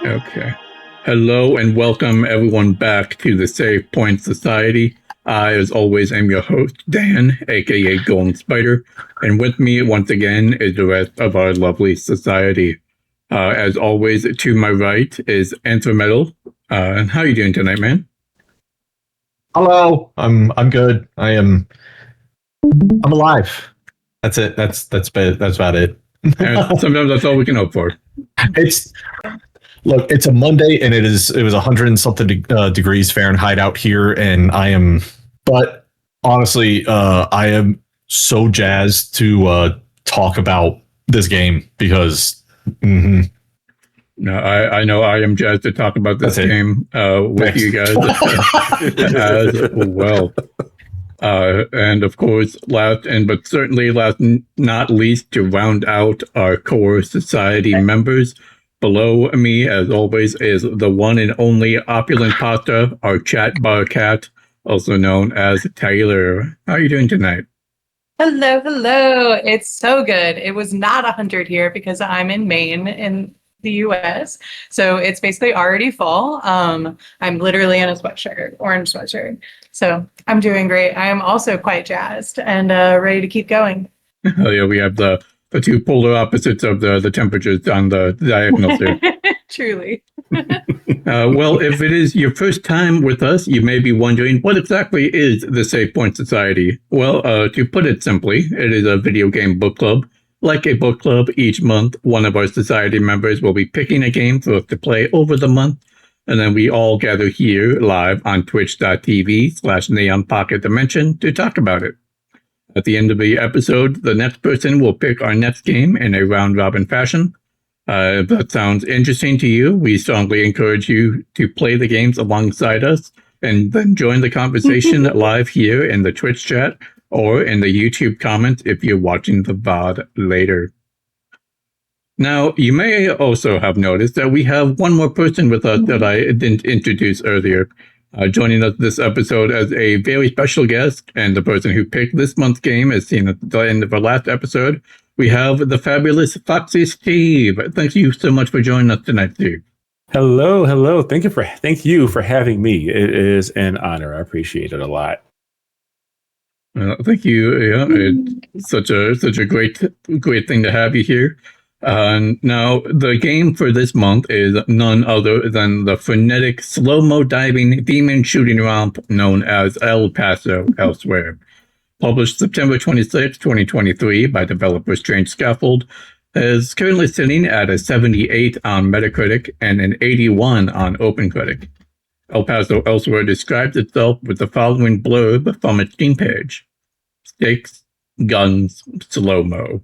Okay. Hello and welcome everyone back to the Save Point Society. I, as always, am your host, Dan, aka Golden Spider, and with me once again is the rest of our lovely society. As always, to my right is Anthrometal. And how are you doing tonight, man? Hello. I'm good. I'm alive. That's it. That's about it. And sometimes that's all we can hope for. It's a Monday and it was 100 and something degrees Fahrenheit out here, and but honestly, I am so jazzed to talk about this game because No, I know I am jazzed to talk about this game with you guys as well. And of course, but certainly last not least, to round out our core society members. Below me, as always, is the one and only opulent pasta, our chat bar cat, also known as Taylor. How are you doing tonight? Hello. It's so good. It was not 100 here because I'm in Maine in the US. So it's basically already fall. I'm literally in a sweatshirt, orange sweatshirt. So I'm doing great. I am also quite jazzed and ready to keep going. Oh yeah, we have the two polar opposites of the temperatures on the diagonal there. Truly. Well, if it is your first time with us, you may be wondering, what exactly is the Save Point Society? Well, to put it simply, it is a video game book club. Like a book club, each month, one of our society members will be picking a game for us to play over the month, and then we all gather here live on twitch.tv/neonpocketdimension to talk about it. At the end of the episode, the next person will pick our next game in a round-robin fashion. If that sounds interesting to you, we strongly encourage you to play the games alongside us and then join the conversation live here in the Twitch chat or in the YouTube comments if you're watching the VOD later. Now, you may also have noticed that we have one more person with us that I didn't introduce earlier. Joining us this episode as a very special guest and the person who picked this month's game, as seen at the end of our last episode, we have the fabulous Foxy Steve. Thank you so much for joining us tonight, Steve. Hello. Thank you for having me. It is an honor. I appreciate it a lot. Thank you. Yeah, it's such a great thing to have you here. Now, the game for this month is none other than the frenetic slow-mo diving demon shooting romp known as El Paso Elsewhere. Published September 26, 2023 by developer Strange Scaffold, is currently sitting at a 78 on Metacritic and an 81 on OpenCritic. El Paso Elsewhere describes itself with the following blurb from its Steam page. Stakes, guns, slow-mo.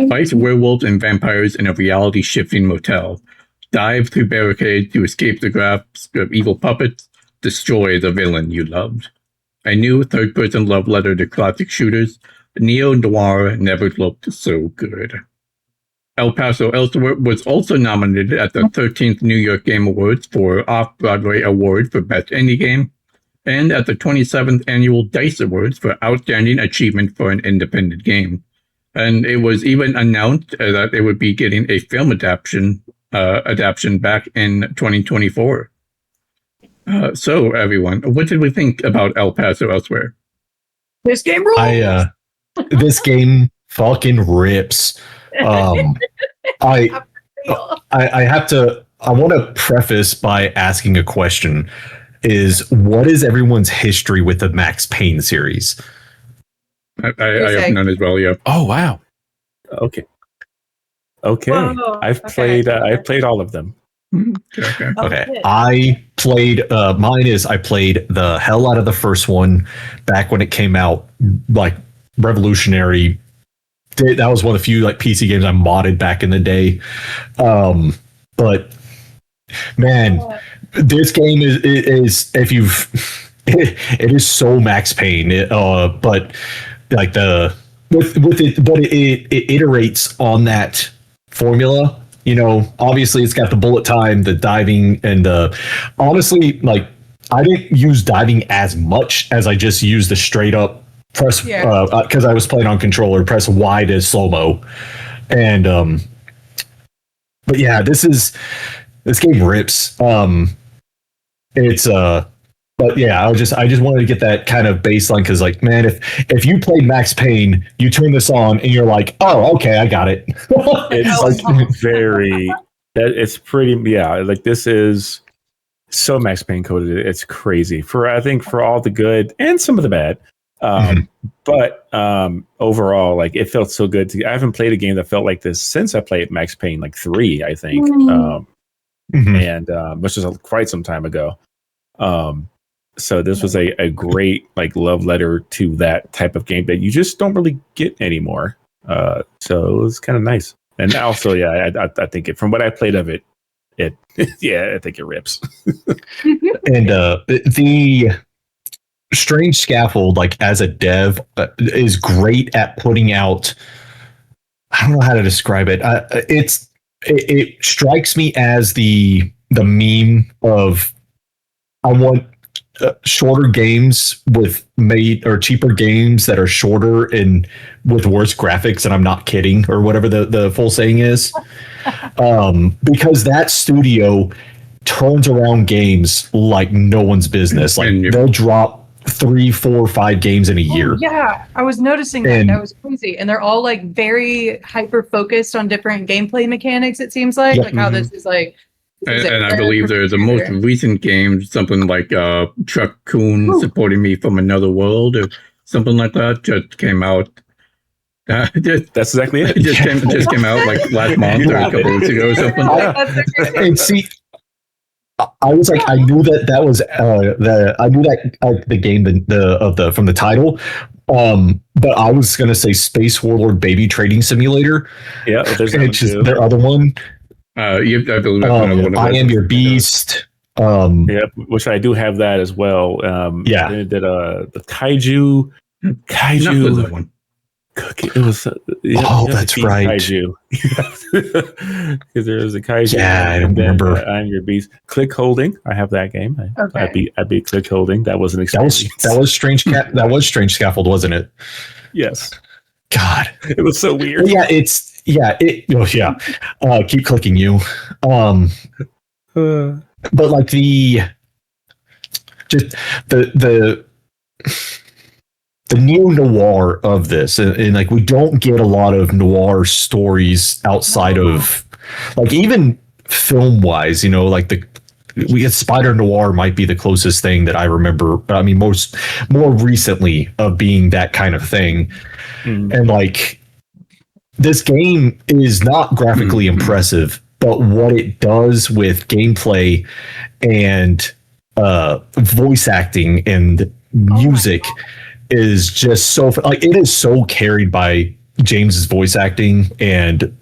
Fight werewolves and vampires in a reality-shifting motel. Dive through barricades to escape the grasp of evil puppets. Destroy the villain you loved. A new third-person love letter to classic shooters. Neo-noir never looked so good. El Paso Elsewhere was also nominated at the 13th New York Game Awards for Off-Broadway Award for Best Indie Game, and at the 27th Annual DICE Awards for Outstanding Achievement for an Independent Game. And it was even announced that it would be getting a film adaptation back in 2024. So, everyone, what did we think about El Paso Elsewhere? This game rules. This game fucking rips. I want to preface by asking a question. What is everyone's history with the Max Payne series? I have none as well, yeah. Oh wow. Okay. Whoa, I've played all of them. Okay. I played the hell out of the first one back when it came out, like revolutionary. That was one of the few like PC games I modded back in the day. But man, this game is if you've it is so Max Payne. But like it iterates on that formula. You know, obviously it's got the bullet time, the diving, and honestly, like I didn't use diving as much as I just used the straight up press because I was playing on controller, press Y to slow mo, and but yeah, this is This game rips. It's but yeah, I just wanted to get that kind of baseline because, like, man, if you played Max Payne, you turn this on and you're like, oh, okay, I got it. It's like it's pretty, yeah. Like, this is so Max Payne coded. It's crazy I think for all the good and some of the bad. But overall, like, it felt so good I haven't played a game that felt like this since I played Max Payne, like 3, I think. And which is quite some time ago. So this was a great, like, love letter to that type of game that you just don't really get anymore. So it was kind of nice. And also, yeah, I think from what I played of it, yeah, I think it rips. And the Strange Scaffold, like, as a dev, is great at putting out. I don't know how to describe it. It strikes me as the meme of, I want shorter games with cheaper games that are shorter and with worse graphics, and I'm not kidding, or whatever the full saying is. Because that studio turns around games like no one's business. Like, they'll drop 3, 4, 5 games in a year. Yeah, I was noticing that. That was crazy. And they're all, like, very hyper focused on different gameplay mechanics, it seems like. Like how this is like. And I believe the most recent game, something like Truck Coon Supporting Me from Another World or something like that, just came out. That's exactly it. It just came out like last month or a couple weeks ago or something. And see, I was like, I knew that was the game from the title. But I was gonna say Space Warlord Baby Trading Simulator. Yeah, there's their other one. I believe I Am Your Beast. Yeah, which I do have that as well. Yeah, they did the kaiju. That one. It was that's right. Kaiju. Because there was a kaiju. Yeah, I don't remember. I'm Your Beast. Click holding. I have that game. I beat click holding. That was an experience. That was strange. That was Strange Scaffold, wasn't it? Yes. God, it was so weird. Yeah, keep clicking you. But like the neo-noir of this, and like, we don't get a lot of noir stories outside of, like, even film-wise, like we get Spider Noir might be the closest thing that I remember. I mean, more recently of being that kind of thing. And like, this game is not graphically impressive, but what it does with gameplay and voice acting and music is just so, like, it is so carried by James's voice acting and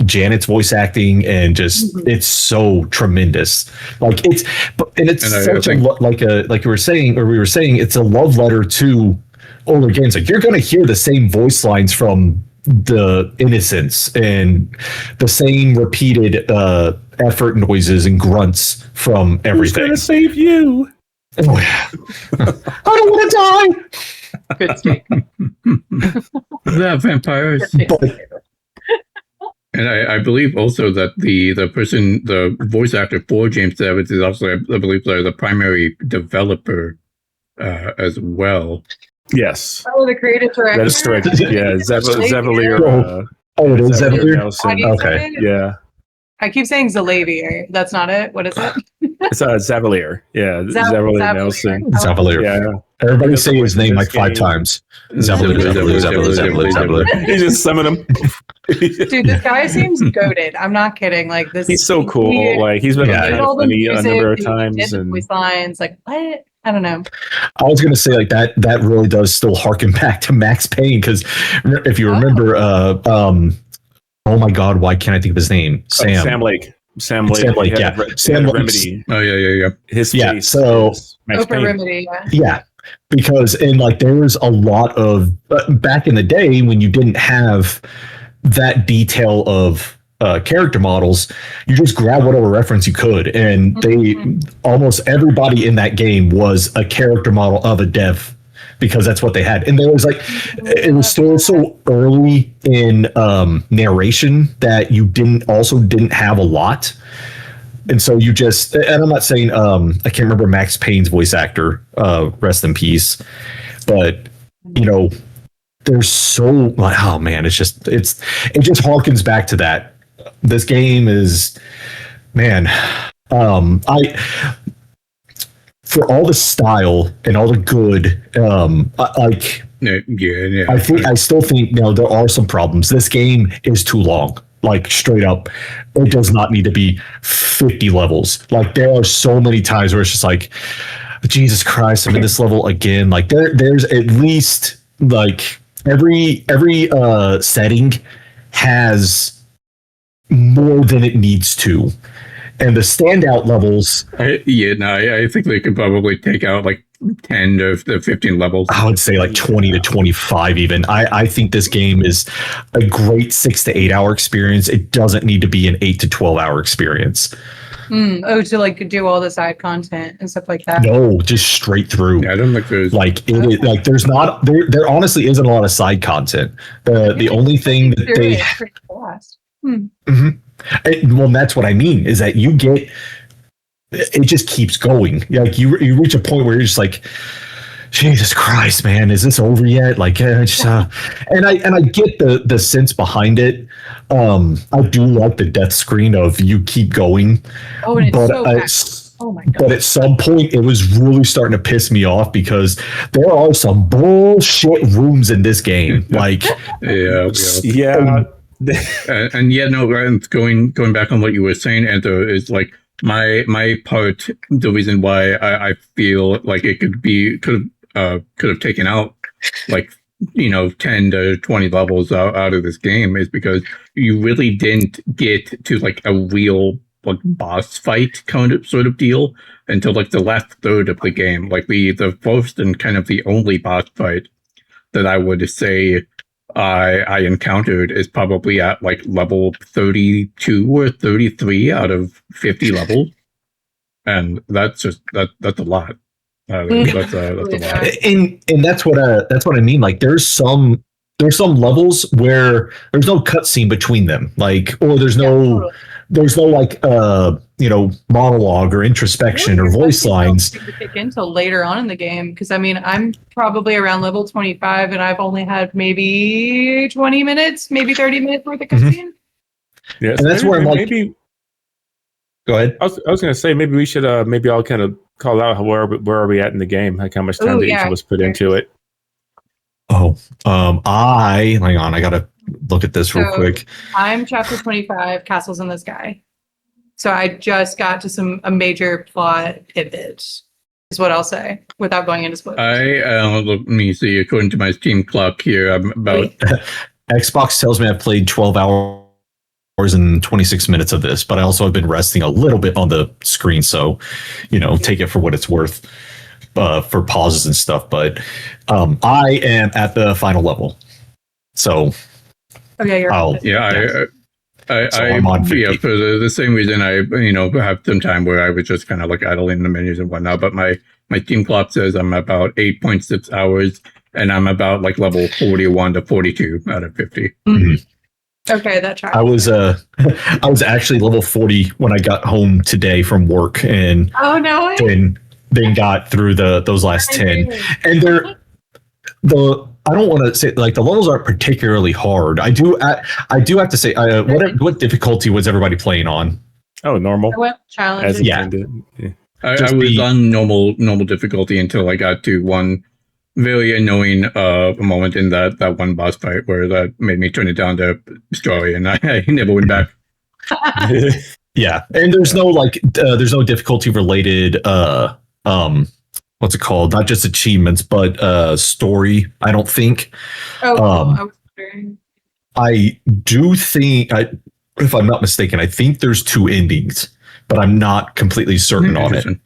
Janet's voice acting, and just it's so tremendous. Like, it's such like we were saying, it's a love letter to older games. Like, you're going to hear the same voice lines from the Innocence and the same repeated effort noises and grunts from everything. Who's going to save you? Oh, yeah. I don't want to die. Good take. Yeah, vampires. And I believe also that the voice actor for James Davids is also, I believe, the primary developer as well. Yes. Oh, the creative director. That is correct. Yeah, Xalavier. It is Xalavier Nelson. Okay. Yeah. I keep saying Xalavier. That's not it. What is it? It's Xalavier. Yeah, Xalavier Nelson. Xalavier. Yeah. Everybody say his name like 5 times. Xalavier. He just summoned him. Dude, this guy seems goated. I'm not kidding. Like, this. He's so cool. Like, he's been funny a number of times. And voice lines. Like, what? I don't know. I was going to say, like, that really does still harken back to Max Payne, because if you remember, oh my God, why can't I think of his name? Sam Lake. Sam Lake, yeah. Sam Remedy. Oh, yeah. His face. So Remedy, yeah. Because, and like, there was a lot of back in the day when you didn't have that detail of character models, you just grab whatever reference you could, and almost everybody in that game was a character model of a dev, because that's what they had. And there was like, it was still so early in narration that you didn't have a lot. And so you just, and I'm not saying, I can't remember Max Payne's voice actor, rest in peace, but you know, there's so like, oh man, it just harkens back to that. This game is, man, for all the style and all the good, I still think there are some problems. This game is too long. Like straight up, it does not need to be 50 levels. Like there are so many times where it's just like, Jesus Christ, I'm in this level again. Like there's at least like every setting has more than it needs to. And the standout levels. I think they could probably take out like 10 to 15 levels. I would say like 20 to 25 even. I think this game is a great 6 to 8 hour experience. It doesn't need to be an 8 to 12 hour experience. To like do all the side content and stuff like that. No, just straight through. Yeah, I don't think there's there's not there honestly isn't a lot of side content. The only thing that they well, that's what I mean is that you get it just keeps going. Like you reach a point where you're just like, Jesus Christ, man, is this over yet? Like, and I get the sense behind it. I do like the death screen of you keep going. Oh, and it's oh my God. But at some point, it was really starting to piss me off because there are some bullshit rooms in this game. Like, yeah. Going back on what you were saying, Anto, is like my part. The reason why I feel like it could have taken out like 10 to 20 levels out of this game is because you really didn't get to like a real like boss fight sort of deal until like the last third of the game. Like the first and kind of the only boss fight that I would say I encountered is probably at like level 32 or 33 out of 50 levels, and that's a lot. That's a lot. And that's what I mean. Like there's some levels where there's no cutscene between them, like, or there's no like monologue or introspection or voice lines to kick until later on in the game. Because I mean, I'm probably around level 25, and I've only had maybe 20 minutes, maybe 30 minutes worth of cutscene. Yes, and that's where I'm like, maybe. Go ahead. I was going to say maybe we should maybe I'll kind of call out where are we at in the game, like how much time each of us put into it. Hang on, I gotta look at this real quick. I'm chapter 25, Castles in the Sky. So I just got to a major plot pivot, is what I'll say, without going into spoilers. Let me see. According to my Steam clock here, I'm about. Xbox tells me I've played 12 hours and 26 minutes of this, but I also have been resting a little bit on the screen, so take it for what it's worth. For pauses and stuff, but I am at the final level. So, I'm on 50. For the same reason I have some time where I was just kind of like idling the menus and whatnot. But my Steam clock says I'm about 8.6 hours, and I'm about like level 41 to 42 out of 50. Mm-hmm. Okay, that tracks. I was actually level 40 when I got home today from work, and then got through those last 10, and I don't want to say like the levels aren't particularly hard. I do have to say, what difficulty was everybody playing on? Oh, normal. Challenge. I was on normal difficulty until I got to one very annoying moment in that one boss fight where that made me turn it down to story, and I never went back. Yeah, and there's no difficulty related what's it called? Not just achievements, but story. I don't think. I do think, if I'm not mistaken, I think there's 2 endings, but I'm not completely certain on it. And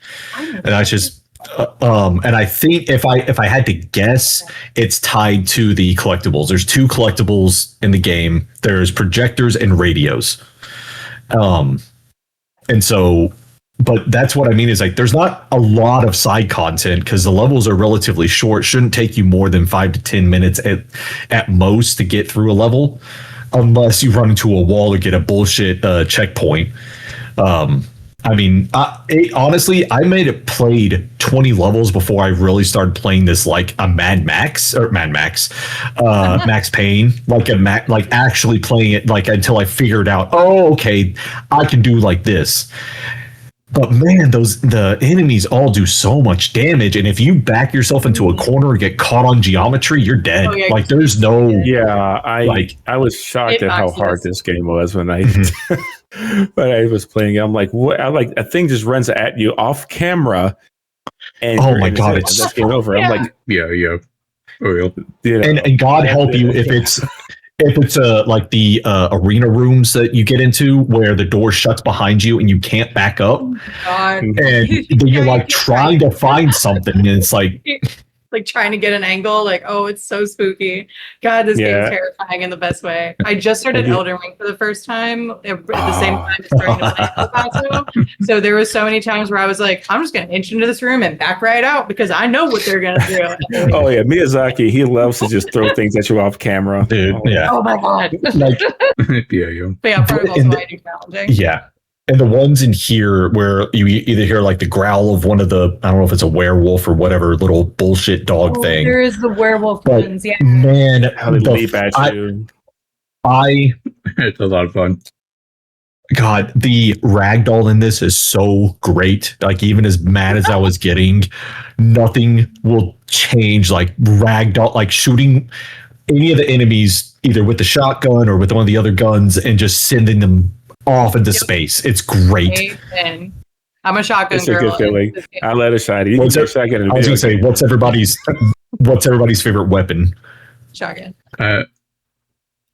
I just, and I think if I had to guess, it's tied to the collectibles. There's 2 collectibles in the game. There's projectors and radios. And so. But that's what I mean is like there's not a lot of side content because the levels are relatively short. Shouldn't take you more than 5 to 10 minutes at most to get through a level, unless you run into a wall or get a bullshit checkpoint. I mean, honestly, I made it played 20 levels before I really started playing this like a Max Payne, like actually playing it like until I figured out, oh, okay, I can do like this. But man, the enemies all do so much damage, and if you back yourself into a corner and get caught on geometry, you're dead. Oh, yeah, like there's no I was shocked at how hard this game was when I when I was playing it. I'm like, what? A thing just runs at you off camera, and oh my god, it's that's game over. I'm like, yeah, for real. You know, and God help you if it's like the arena rooms that you get into where the door shuts behind you and you can't back up, God. and then you're like trying to find something, and it's like trying to get an angle, like, oh, it's so spooky. God, this game's terrifying in the best way. I just started Elden Ring for the first time at the same time as starting to play Paso. So there was so many times where I was like, I'm just going to inch into this room and back right out because I know what they're going to do. Oh yeah, Miyazaki, he loves to just throw things at you off camera. dude, yeah. Oh my God. Like, yeah. But yeah, part of also why it's challenging. yeah. And the ones in here where you either hear like the growl of one of the, I don't know if it's a werewolf or whatever little bullshit dog thing. There is the werewolf But ones, yeah. man, How they leap at you. It's a lot of fun. God, the ragdoll in this is so great. Like, even as mad as I was getting, nothing will change. Like, ragdoll, like shooting any of the enemies either with the shotgun or with one of the other guns and just sending them off into space. It's great. Amen. I'm a shotgun It's a girl. good feeling. I let a shotgun. I was gonna say, what's everybody's favorite weapon? Shotgun. Uh,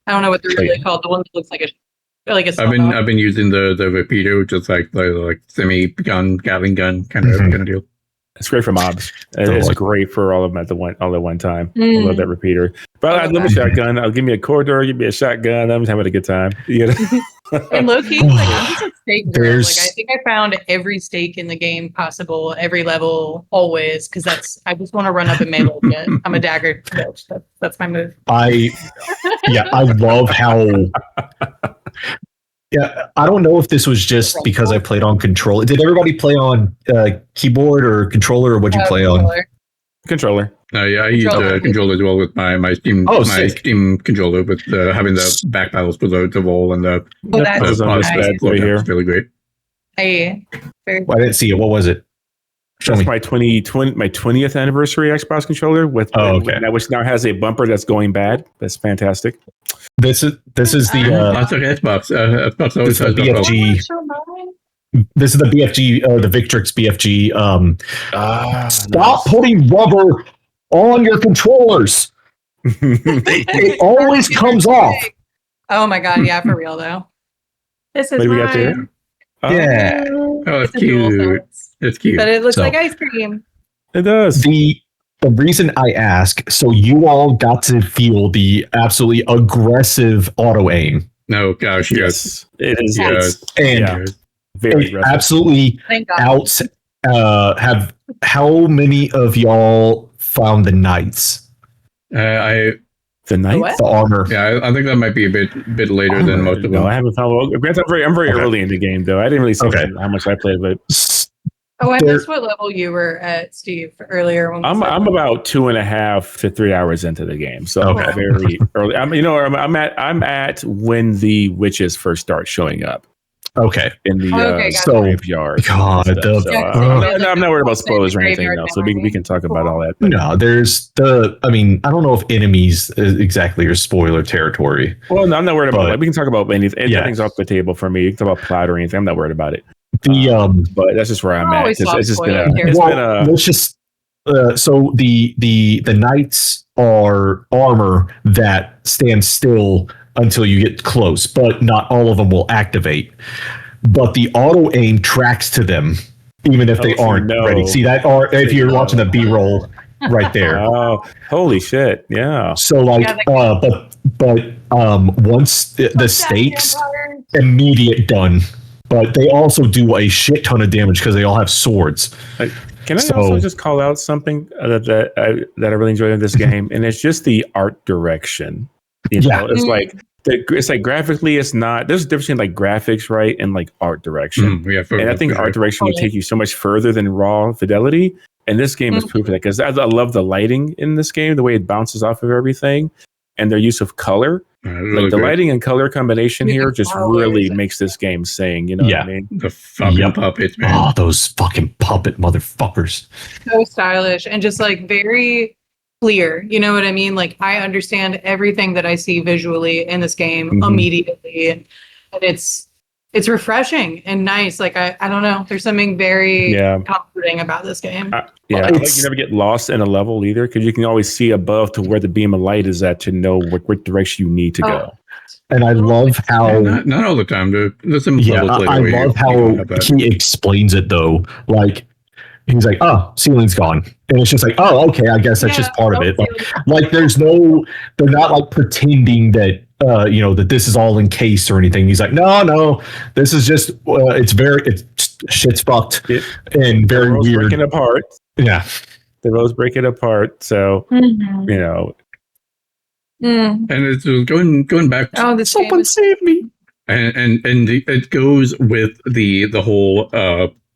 I don't know what they're really called. The one that looks like a I've been using the repeater, which is like semi gun, Gatling gun kind of deal. It's great for mobs. It's great for all of them all at one time. I love that repeater. But I'd love a shotgun. I'll give me a corridor, give me a shotgun. I'm having a good time. You know? And low key, like, I'm just a steak girl. Like, I think I found every steak in the game possible, every level, always, because I just want to run up and melee it. I'm a dagger bitch. That's my move. I love how. Yeah, I don't know if this was just because I played on controller. Did everybody play on keyboard or controller, or what'd you play on? Controller. I use the controller as well with my Steam Steam controller with having the back paddles for the roll and the that's nice. It's really great. I didn't see it. What was it? That's my 20th anniversary Xbox controller which now has a bumper that's going bad. That's fantastic. This is the that's okay. Xbox always has BFG. This is the BFG, the Victrix BFG. Stop putting rubber on your controllers. It always comes off. Oh my God! Yeah, for real though. This is what do we got there? Yeah. Oh, it's cute. It's cute. But it looks like ice cream. It does. The reason I ask, so you all got to feel the absolutely aggressive auto aim. No, gosh, yes. It is. Yes. And very aggressive. Absolutely out. Have how many of y'all found the knights? The knights? The armor. Yeah, I think that might be a bit later than most of them. No, I haven't found. I'm very early in the game, though. I didn't really see how much I played, but. Oh, I missed what level you were at, Steve, earlier. When I'm about 2.5 to 3 hours into the game, so I'm very early. I'm at when the witches first start showing up. Okay. In the graveyard. God, I'm not worried about spoilers or anything else, so we can talk about all that. But. No, there's I don't know if enemies is exactly your spoiler territory. Well, no, I'm not worried about it. We can talk about anything. Anything's off the table for me. You can talk about plot or anything. I'm not worried about it. But that's just where I'm at. It's just let's just so the knights are armor that stands still until you get close, but not all of them will activate. But the auto aim tracks to them, even if they aren't ready. See that? Or if you're watching the B-roll right there. Oh, holy shit! Yeah. So but once the stakes, immediate done. But they also do a shit ton of damage because they all have swords. Can I also just call out something that I really enjoyed in this game? And it's just the art direction. You know, it's like it's like graphically, it's not. There's a difference between like graphics, right, and like art direction. And I think art direction will take you so much further than raw fidelity. And this game is proof of that, because I love the lighting in this game, the way it bounces off of everything, and their use of color. Really like the great. lighting and color combination here just really makes this game sing. You know what I mean? The fucking puppets, man. Oh, those fucking puppet motherfuckers. So stylish and just like very clear. You know what I mean? Like I understand everything that I see visually in this game immediately. And it's refreshing and nice. Like I don't know. There's something very comforting about this game. Like you never get lost in a level either, because you can always see above to where the beam of light is at to know what direction you need to go. And I love how not all the time. There's some I love how he explains it though. Like he's like, "Oh, ceiling's gone," and it's just like, "Oh, okay, I guess that's just part of it." Like there's they're not like pretending that that this is all encased or anything. He's like, "No, this is just it's shit's fucked and very weird, breaking apart." Yeah, the rows breaking apart. So and it's going back. Someone save me! And it goes with the whole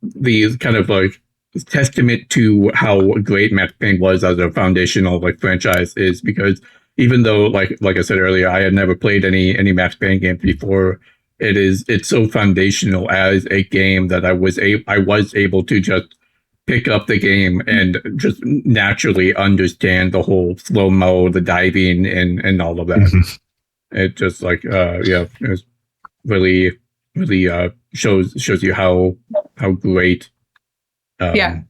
the kind of like testament to how great Max Payne was as a foundational like franchise is, because even though like I said earlier, I had never played any Max Payne games before, it's so foundational as a game that I was able to just pick up the game and just naturally understand the whole slow-mo, the diving and all of that. It just like it was really shows you how great the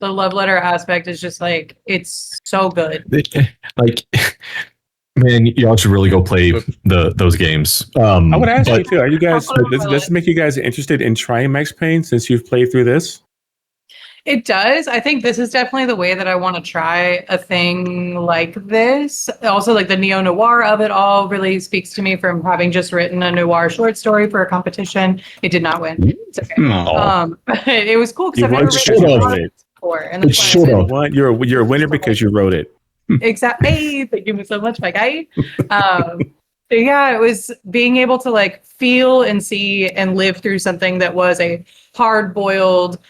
love letter aspect is just like it's so good. Like man, y'all should really go play those games. I would ask you too, are you guys does this make you guys interested in trying Max Payne since you've played through this? It does. I think this is definitely the way that I want to try a thing like this. Also, like the neo-noir of it all really speaks to me from having just written a noir short story for a competition. It did not win. It's okay. But it was cool because I've never written it before. And it should have. You're a winner because you wrote it. Exactly. Thank you so much, my guy. So yeah, it was being able to like feel and see and live through something that was a hard-boiled,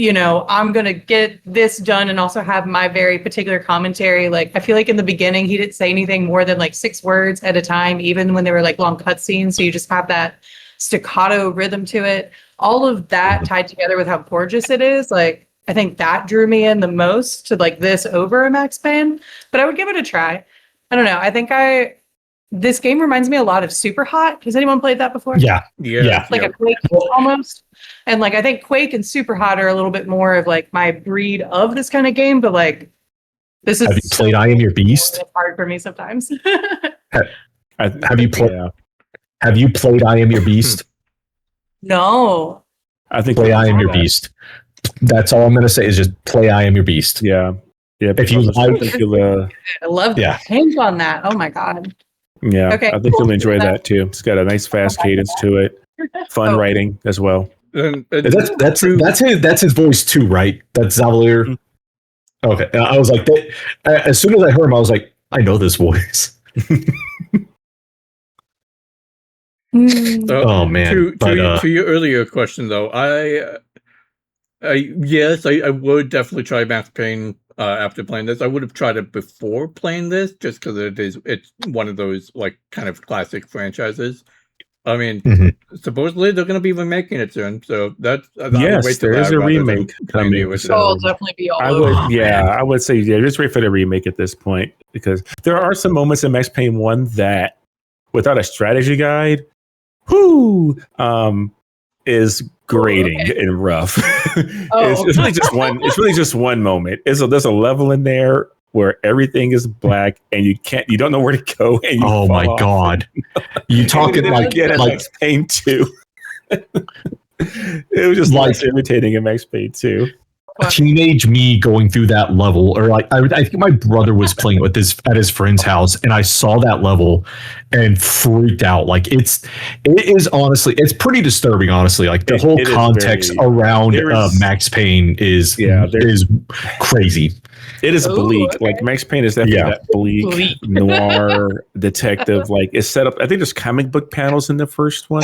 I'm going to get this done and also have my very particular commentary. Like, I feel like in the beginning, he didn't say anything more than like 6 words at a time, even when they were like long cutscenes. So you just have that staccato rhythm to it. All of that tied together with how gorgeous it is. Like, I think that drew me in the most to like this over a Max Payne, but I would give it a try. I don't know. I think this game reminds me a lot of Super Hot. Has anyone played that before? Yeah. Like a Quake almost. And like I think Quake and Super Hot are a little bit more of like my breed of this kind of game, but like this is. Have you played I Am Your Beast? It's hard for me sometimes. Have you played? Have you played I Am Your Beast? No. I think play I Am Your Beast. That's all I'm gonna say is just play I Am Your Beast. Yeah. If you like, I love the change on that. Oh my god. Yeah, okay, I think you'll enjoy that too. It's got a nice fast cadence to it. Fun writing as well. That's his voice too, right? That's Xalavier. Okay, I was like, as soon as I heard him, I was like, I know this voice. Oh man! To your earlier question though, I would definitely try Max Payne. After playing this, I would have tried it before playing this, just because it's one of those like kind of classic franchises. I mean, supposedly they're going to be remaking it soon, so that's yes, there is a remake coming. So it'll definitely be all over. I would say just wait for the remake at this point, because there are some moments in Max Payne 1 that, without a strategy guide, is grating and rough. It's really just one. It's really just one moment. There's a level in there where everything is black and you don't know where to go. And oh my god! You talking like Max Payne 2? It was just like irritating in Max Payne 2. teenage me going through that level, or like I think my brother was playing with this at his friend's house, and I saw that level and freaked out. Like it is honestly, it's pretty disturbing. Honestly, like the whole context around Max Payne is crazy. It is bleak. Okay. Like Max Payne is definitely that bleak noir detective. Like it's set up. I think there's comic book panels in the first one.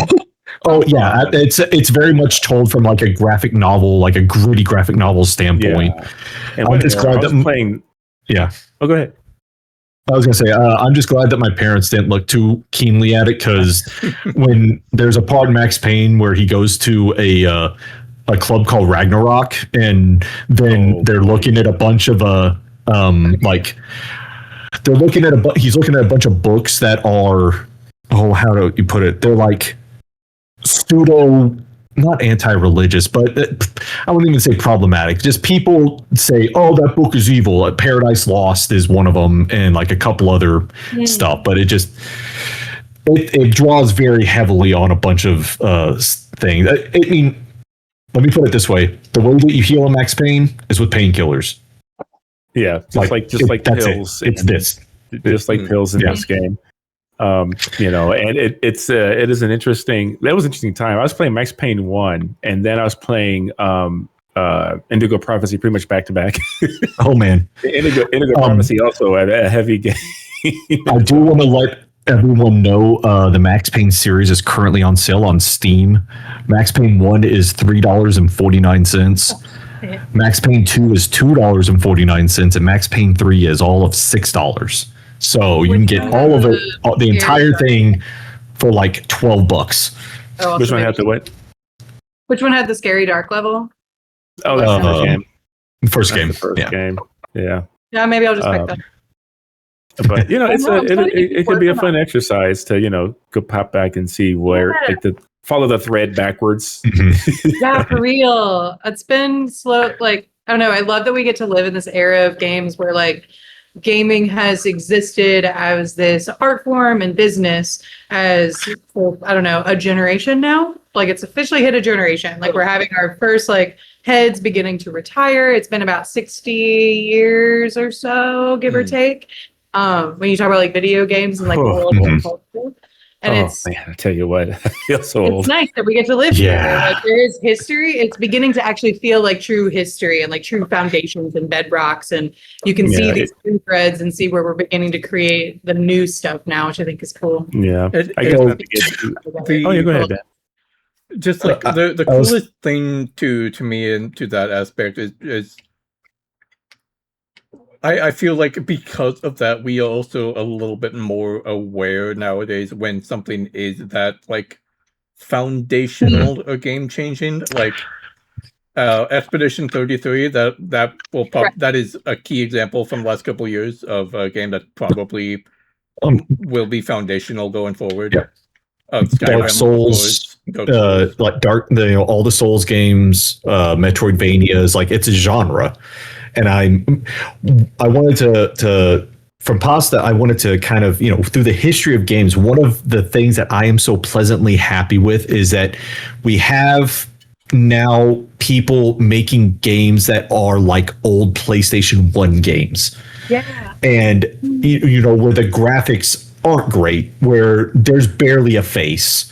Oh yeah, it's very much told from like a graphic novel, like a gritty graphic novel standpoint. Yeah. And I'm just glad that playing. Yeah. Oh, go ahead. I was gonna say, I'm just glad that my parents didn't look too keenly at it, because when there's a part in Max Payne where he goes to a club called Ragnarok, and then they're looking at a bunch of he's looking at a bunch of books that are, how do you put it? They're like pseudo, not anti-religious, but I wouldn't even say problematic. Just people say, "Oh, that book is evil." Paradise Lost is one of them, and like a couple other stuff. But it draws very heavily on a bunch of things. I mean, let me put it this way: the way that you heal a Max Payne is with painkillers. Yeah, just like pills. It's this, just like pills in this game. And it is an interesting. That was an interesting time. I was playing Max Payne 1, and then I was playing Indigo Prophecy pretty much back to back. Oh man, Indigo Prophecy also a heavy game. I do want to let everyone know the Max Payne series is currently on sale on Steam. Max Payne 1 is $3.49. Max Payne 2 is $2.49, and Max Payne 3 is all of $6. So you can get all of it, the entire thing, for like $12. Oh, which one had the what? Which one had the scary dark level? Oh, that's the first game. First game. The first game. Yeah. Yeah, maybe I'll just pick that. But it could be a fun exercise to go pop back and see where follow the thread backwards. Yeah, for real. It's been slow. Like, I don't know. I love that we get to live in this era of games where like gaming has existed as this art form and business for, I don't know, a generation now. Like it's officially hit a generation. Like we're having our first like heads beginning to retire. It's been about 60 years or so, give or take. When you talk about like video games and like the world of culture. And man, I tell you what, I feel so old. It's nice that we get to live here. Like there is history. It's beginning to actually feel like true history and like true foundations and bedrocks. And you can see these new threads and see where we're beginning to create the new stuff now, which I think is cool. Yeah. Go ahead, Ben. Just like the coolest thing to me and to that aspect is I feel like because of that, we are also a little bit more aware nowadays when something is that like foundational or game changing, like Expedition 33. That will that is a key example from the last couple of years of a game that probably will be foundational going forward. Yeah. Dark Souls, like all the Souls games, Metroidvanias, like it's a genre. And I wanted to from Pasta, I wanted to kind of, through the history of games, one of the things that I am so pleasantly happy with is that we have now people making games that are like old PlayStation 1 games. Yeah. And, where the graphics aren't great, where there's barely a face,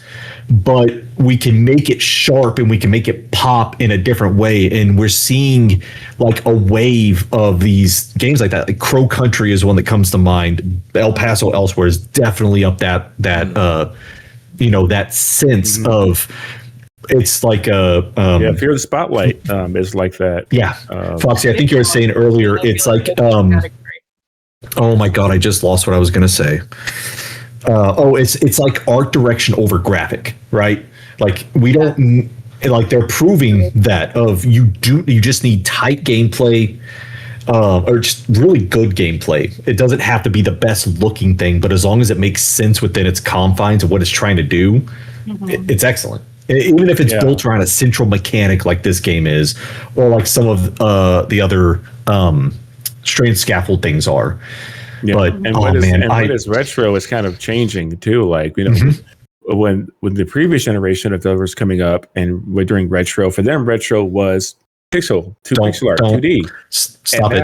but we can make it sharp and we can make it pop in a different way. And we're seeing like a wave of these games like that. Like Crow Country is one that comes to mind. El Paso Elsewhere is definitely up that sense of, it's like a Fear of the Spotlight is like that. Yeah. Foxy, I think you were saying earlier, it's like oh my God, I just lost what I was going to say. It's like art direction over graphic, right? Like we don't like they're proving that you just need tight gameplay, or just really good gameplay. It doesn't have to be the best looking thing, but as long as it makes sense within its confines of what it's trying to do, it's excellent. Even if it's built around a central mechanic like this game is, or like some of the other Strange Scaffold things are. Yeah. But what is retro is kind of changing too. Like, when the previous generation of developers coming up and were doing retro, for them, retro was pixel, Don't- pixel art, don't 2D. Stop it.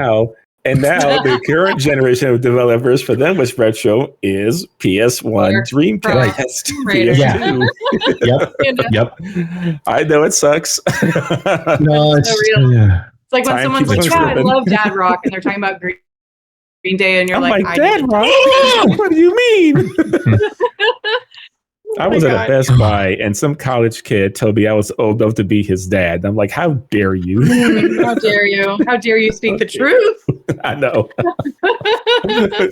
And now the current generation of developers, for them, what's retro is PS1, Dreamcast, Right. PS2. Yep. You know? Yep. I know it sucks. No, it's So real. yeah. It's like when Time someone's keeps like, on yeah, I slipping. love Dad Rock, and they're talking about Green Day, and you're I'm like, like, I Dad didn't. Rock? What do you mean? I was my at a God. Best Buy, and some college kid told me I was old enough to be his dad. I'm like, how dare you? How dare you? How dare you speak the truth? I know.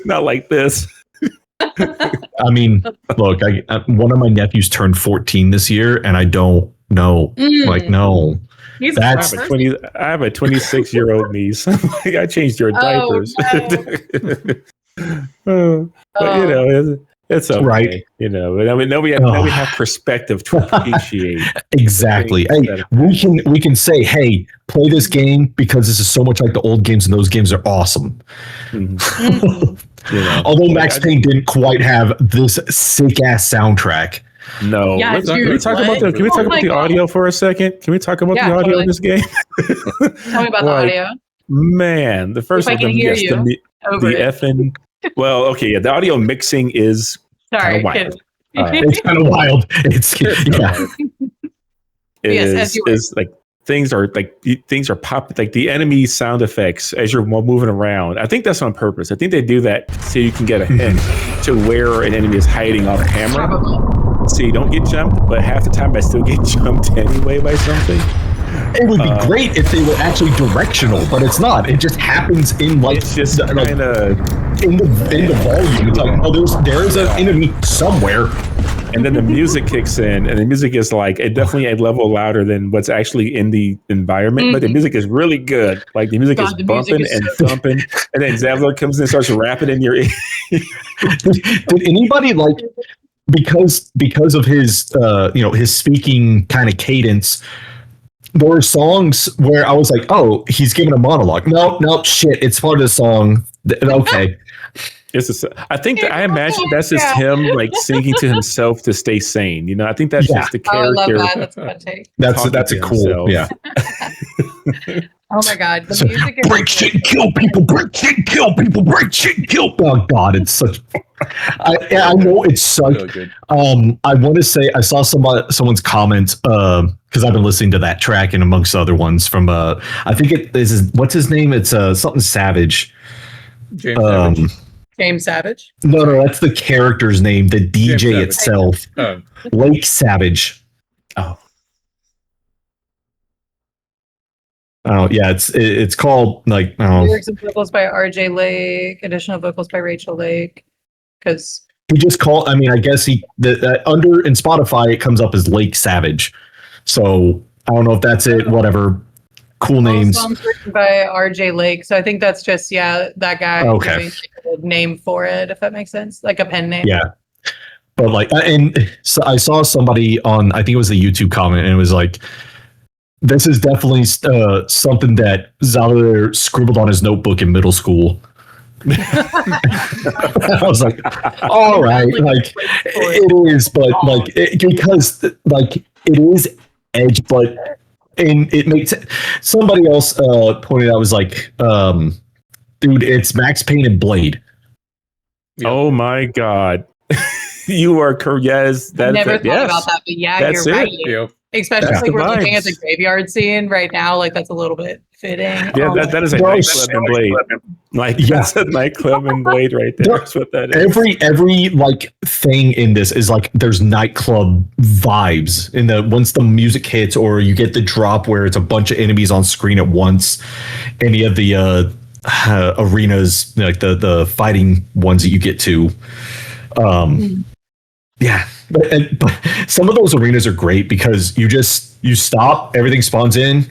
Not like this. I mean, look, one of my nephews turned 14 this year, and I don't know. Like, no. He's That's- a I have a 26-year-old niece. I changed your diapers. No. But you know, it's okay. Right. You know, now we have perspective to appreciate. Exactly. Hey, we can say, hey, play this game because this is so much like the old games, and those games are awesome. You know, Although Max Payne didn't quite have this sick ass soundtrack. no. Yeah, Can dude, we talk about the? Can we Oh talk my about the God. audio for a second? Can we talk about Yeah, the audio totally. in this game? Tell me about the Like, audio. Man, the first If I of can them, hear yes, you over the it. effing. Well, okay, yeah, the audio mixing is Sorry, wild. kid. It's kind of wild. It's yeah. Yes, as you were. is like things are popping, like the enemy sound effects as you're moving around. I think that's on purpose. I think they do that so you can get a hint to where an enemy is hiding off camera. Probably. So you don't get jumped, but half the time I still get jumped anyway by something. It would be great if they were actually directional, but it's not. It just happens in like It's just like, kind of, in the volume. It's like, oh, there's an enemy somewhere. and then the music kicks in, and the music is like definitely a level louder than what's actually in the environment. But the music is really good. Like the music God, is the music bumping is and so thumping, and then Xalavier comes in and starts rapping in your ear. Did anybody like because of his his speaking kind of cadence? There were songs where I was like, "Oh, he's giving a monologue." No, shit, it's part of the song. Okay, I imagine that's just him like singing to himself to stay sane. You know, I think that's Yeah. just the Oh, I love character. that. That's a good take. that's Talking a to cool, himself. yeah. Oh my God, the So, music is break shit, kill people, break shit, kill people, break shit, kill. Oh God, it's such. I know it's such. Really good. I want to say I saw someone's comment because I've been listening to that track and amongst other ones from I think it is what's his name? It's something Savage. James Savage. James Savage. No, that's the character's name. The DJ Savage. itself, Oh, Lake Savage. Oh yeah, it's called like Lyrics and vocals by R.J. Lake. Additional vocals by Rachel Lake. Because he just called. I mean, I guess under in Spotify it comes up as Lake Savage. So I don't know if that's it. Whatever. Cool names. songs written by R.J. Lake. So I think that's just that guy. Okay. giving a name for it, if that makes sense, like a pen name. Yeah. But like, and so I saw somebody on, I think it was a YouTube comment, and it was like, this is definitely something that Xalavier scribbled on his notebook in middle school. I was like, all right, like it is, but like because like it is edge, but and it makes somebody else pointed out was like, dude, it's Max Payne and Blade. Yeah. Oh my God. You are correct. Yes, I never thought yes. about that, but yeah, That's you're it. right. yeah. Especially That's like the we're looking at vibes. the graveyard scene right now, like that's a little bit fitting. Yeah, that is a nightclub and Blade. Like that's a nightclub and Blade right there. That's what that is. Every like thing in this is like there's nightclub vibes in the once the music hits or you get the drop where it's a bunch of enemies on screen at once, and you have the arenas like the fighting ones that you get to. Yeah, but some of those arenas are great because you stop, everything spawns in,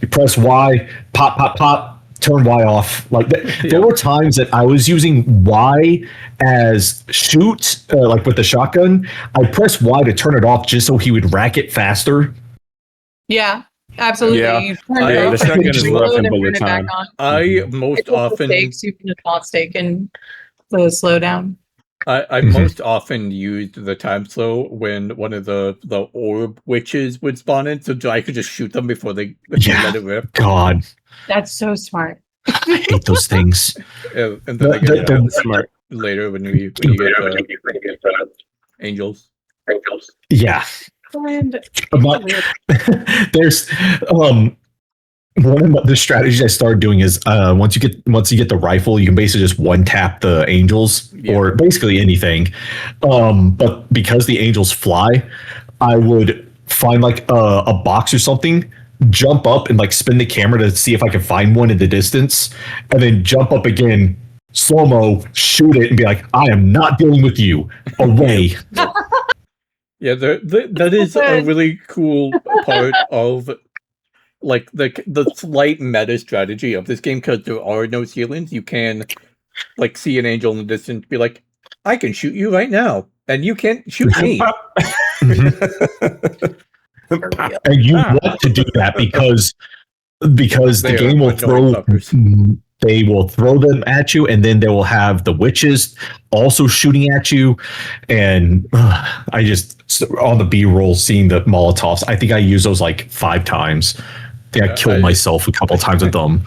you press Y, pop, turn Y off. Like there were times that I was using Y as shoot, like with the shotgun. I press Y to turn it off just so he would rack it faster. Yeah, absolutely. Yeah. You turn Yeah, it the off, shotgun you is reload rough in and bullet turn it back time. on. I most It's also often stakes, you can just not stake and the slowdown. I most often used the time slow when one of the orb witches would spawn in, so I could just shoot them before they let it rip. God, That's so smart. I hate those things. And then I get smart later when you get the angels. Yeah. And There's one of the strategies I started doing is once you get the rifle, you can basically just one tap the angels or basically anything. But because the angels fly, I would find like a box or something, jump up and like spin the camera to see if I can find one in the distance, and then jump up again, slow-mo, shoot it, and be like, I am not dealing with you. Away. Yeah, that is a really cool part of like the slight meta strategy of this game, because there are no ceilings. You can like see an angel in the distance, be like, I can shoot you right now, and you can't shoot me. And you want to do that because the game will throw them at you, and then they will have the witches also shooting at you. And I just on the B-roll seeing the Molotovs, I think I used those like 5 times. I killed myself a couple times with them.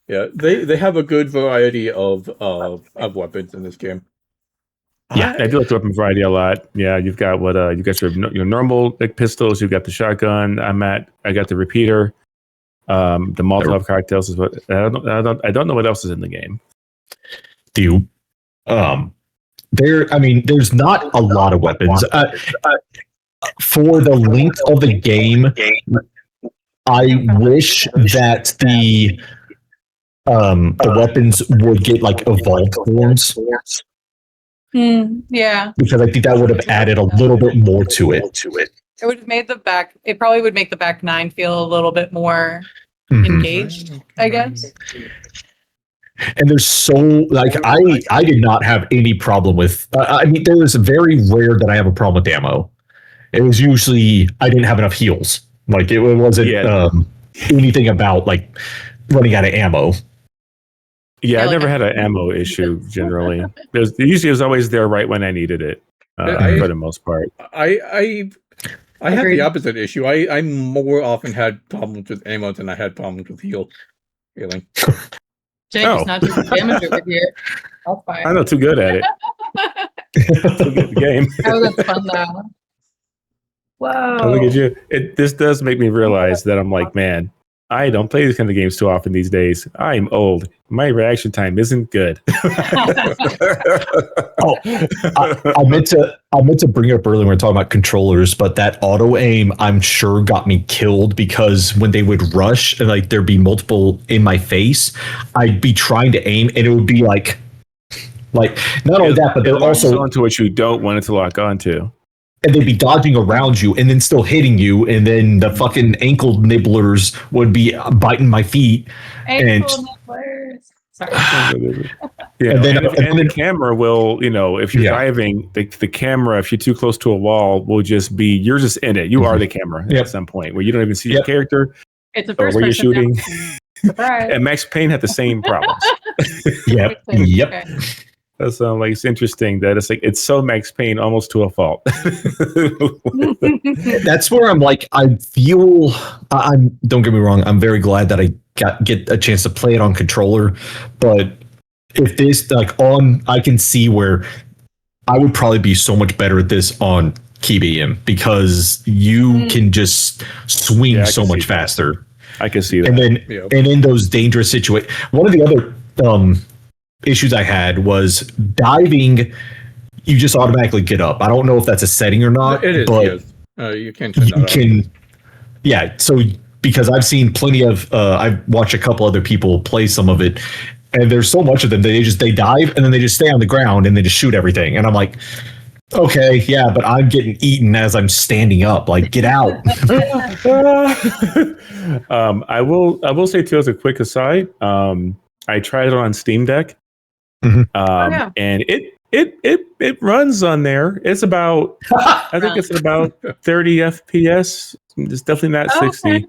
Yeah, they have a good variety of weapons in this game. Yeah, I do like the weapon variety a lot. Yeah, you've got your normal like pistols. You've got the shotgun. I got the repeater. The Molotov cocktails is what I don't know what else is in the game. There's not a lot of weapons. For the length of the game, I wish that the weapons would get like evolved forms. Yeah, because I think that would have added a little bit more to it. It would have made it probably would make the back 9 feel a little bit more engaged, I guess. And there's so like I did not have any problem with. There was very rare that I have a problem with ammo. It was usually I didn't have enough heals. Like it wasn't anything about like running out of ammo. Yeah, I never had an ammo issue generally. Usually it was always there right when I needed it, for the most part. I had the opposite issue. I more often had problems with ammo than I had problems with healing. Jake is not doing damage over here. That's fine. I'm not too good at it. Too good at the game. Oh, that's fun though. Whoa. Oh, look at you. This does make me realize that I'm like, man, I don't play these kind of games too often these days. I'm old. My reaction time isn't good. I meant to bring it up earlier when we were talking about controllers, but that auto aim I'm sure got me killed because when they would rush and like there'd be multiple in my face, I'd be trying to aim and it would be like not only that, but they're also onto what you don't want it to lock onto. And they'd be dodging around you and then still hitting you. And then the fucking ankle nibblers would be biting my feet. Ankle nibblers. Sorry. Yeah, and the camera will, if you're driving, the camera, if you're too close to a wall, will just be, you're just in it. You are the camera at some point where you don't even see your character. It's a or where you're shooting. Surprise. And Max Payne had the same problems. Yep. Okay. That's like it's interesting that it's so Max Payne almost to a fault. That's where I'm like, I feel don't get me wrong, I'm very glad that I get a chance to play it on controller, but if this I can see where I would probably be so much better at this on keybind because you can just swing so much faster. I can see that. And then and in those dangerous situations, one of the other issues I had was diving. You just automatically get up. I don't know if that's a setting or not. It is. But you can. Yeah. So because I've seen plenty of, I've watched a couple other people play some of it, and there's so much of them. They dive and then they just stay on the ground and they just shoot everything. And I'm like, okay, yeah, but I'm getting eaten as I'm standing up. Like, get out. I will say too, as a quick aside, I tried it on Steam Deck. And it runs on there. It's about I think it's about 30 FPS. It's definitely not 60.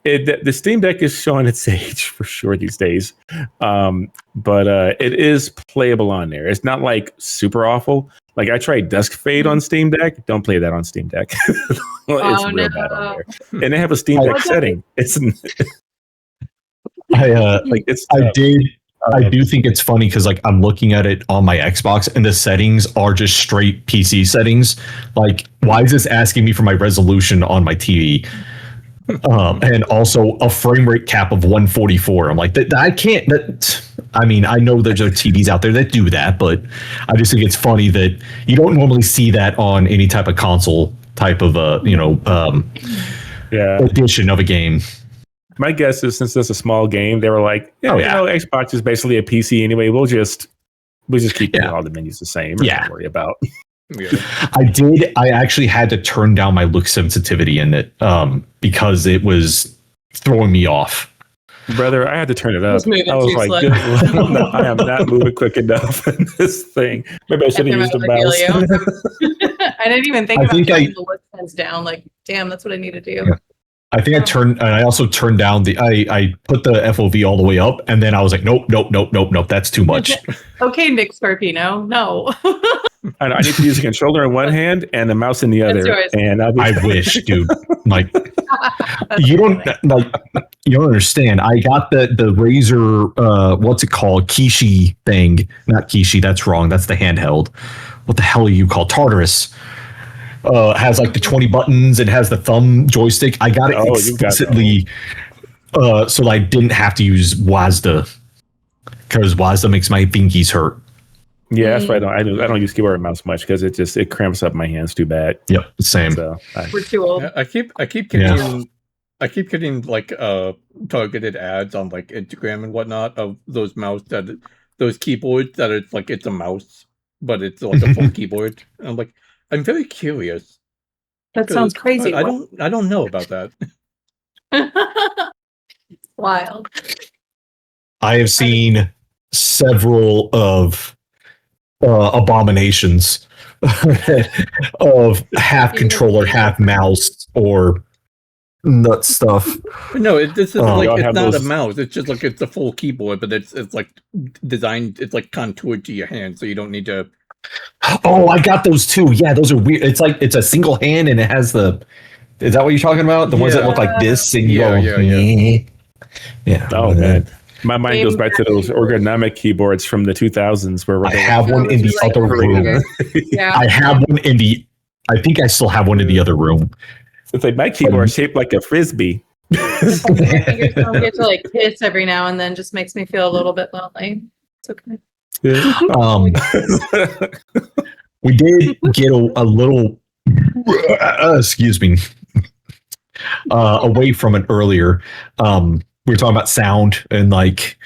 The Steam Deck is showing its age for sure these days, but it is playable on there. It's not like super awful. Like I tried Dusk Fade on Steam Deck. Don't play that on Steam Deck. It's real bad on there. And they have a Steam Deck setting. It's I do think it's funny because like I'm looking at it on my Xbox and the settings are just straight PC settings. Like, why is this asking me for my resolution on my TV? And also a frame rate cap of 144. I'm like, I can't. I mean, I know there's TVs out there that do that, but I just think it's funny that you don't normally see that on any type of console type of edition of a game. My guess is since it's a small game, they were like, Xbox is basically a PC anyway. We'll just keep all the menus the same. Don't worry about. I actually had to turn down my look sensitivity in it because it was throwing me off. Brother, I had to turn it up. I was like, no, I am not moving quick enough in this thing. Maybe I should have used the mouse. I didn't even think about turning the look sense down. Like, damn, that's what I need to do. Yeah. I think I also turned down I put the FOV all the way up, and then I was like, nope, that's too much. Okay, Nick Scarpino, no. I need to use a controller in one hand and a mouse in the other. And I wish, dude. Like, you don't understand. I got the Razer, what's it called? Kishi thing. Not Kishi, that's wrong. That's the handheld. What the hell are you called? Tartarus. Has like the 20 buttons. It has the thumb joystick. I got it explicitly so I didn't have to use WASD because WASD makes my pinkies hurt. Yeah, that's why I don't use keyboard and mouse much because it cramps up my hands too bad. Yep, same. So, we're too old. I keep getting like targeted ads on like Instagram and whatnot of those those keyboards that are like it's a mouse, but it's like a full keyboard. And I'm like, I'm very curious. That sounds crazy. I don't know about that. Wild. I have seen several of abominations of half controller, half mouse, or nut stuff. No, this is like it's not a mouse. It's just like it's a full keyboard, but it's like designed. It's like contoured to your hand, so you don't need to. Oh, I got those too. Yeah, those are weird. It's like it's a single hand, and it has the. Is that what you're talking about? The ones that look like this, and yeah. Oh man. My mind goes back to those ergonomic keyboards from the 2000s where I have one in the other room. I have one in the. I think I still have one in the other room. It's like my keyboard is shaped like a frisbee. My fingers don't get to like kiss every now and then. Just makes me feel a little bit lonely. It's okay. We did get a little. Excuse me. Away from it earlier. We were talking about sound and like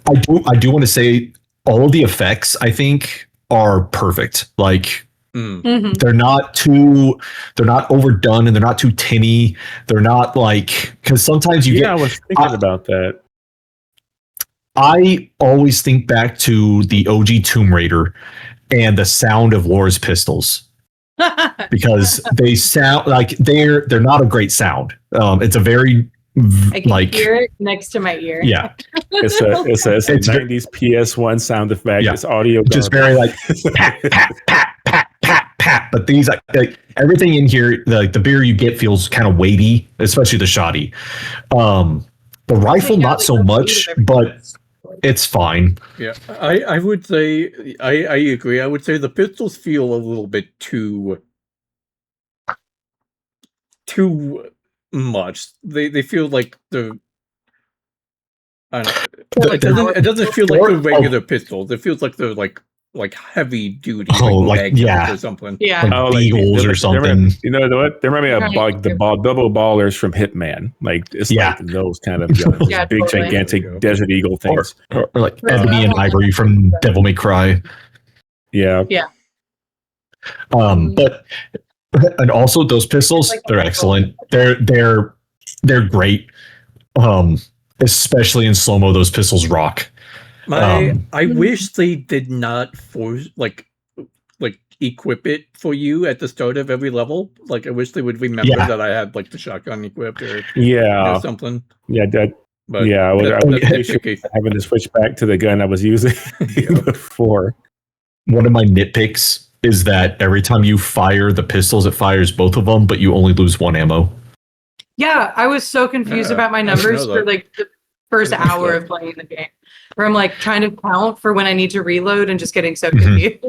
I do want to say all of the effects I think are perfect. Like they're not overdone and they're not too tinny. They're not like because sometimes you get. I was thinking about that. I always think back to the OG Tomb Raider and the sound of Laura's pistols. Because they sound like they're not a great sound. It's a very I can hear it next to my ear. Yeah, it's a 90s PS1 sound effect. Yeah. It's audio, just very like pat pat pat pat pat pat. But these like everything in here, the beer you get feels kind of weighty, especially the shoddy. The rifle not so much, but it's fine. Yeah, I would say I agree. I would say the pistols feel a little bit too much. They feel like the. I don't know. It doesn't feel like the regular pistols. It feels like they're like heavy duty, or something. Yeah, like Eagles or something. You know what? They remind me of like the double ballers from Hitman. Like it's like those kind of big gigantic Desert Eagle things, or like Ebony and Ivory from Devil May Cry. Yeah. But and also those pistols, they're excellent. They're great. Especially in slow-mo, those pistols rock. I wish they did not force like equip it for you at the start of every level. Like I wish they would remember that I had like the shotgun equipped or something. Yeah, But I would nitpicky. having to switch back to the gun I was using before. One of my nitpicks is that every time you fire the pistols, it fires both of them, but you only lose one ammo. Yeah, I was so confused about my numbers for like the first hour of playing the game, where I'm like trying to count for when I need to reload and just getting so confused.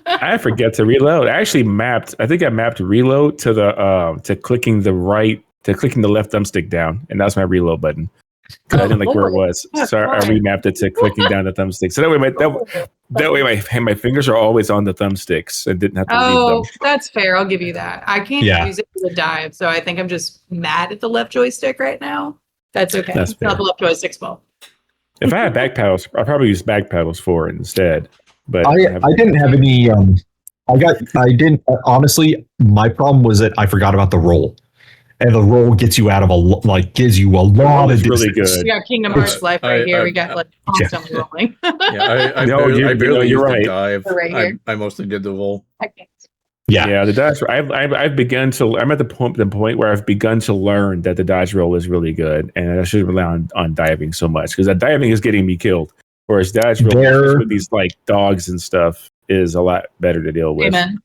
I forget to reload. I actually mapped reload to the to clicking the left thumbstick down, and that's my reload button. I didn't like where it was, so I remapped it to clicking down the thumbstick. So that way my fingers are always on the thumbsticks and didn't have to leave them. That's fair. I'll give you that. I can't use it for the dive, so I think I'm just mad at the left joystick right now. That's okay. That's fair. Not the left joystick's fault. If I had back paddles, I'd probably use back paddles for it instead. But I didn't have any. I didn't honestly. My problem was that I forgot about the roll. And the roll gets you out of gives you a lot of really good. We got Kingdom Hearts life right here. We got constantly rolling. I barely used the dive. I mostly did the roll. Yeah, the dodge. I've begun to. I'm at the point where I've begun to learn that the dodge roll is really good, and I shouldn't rely on diving so much because that diving is getting me killed. Whereas dodge roll with these like dogs and stuff is a lot better to deal with. Amen.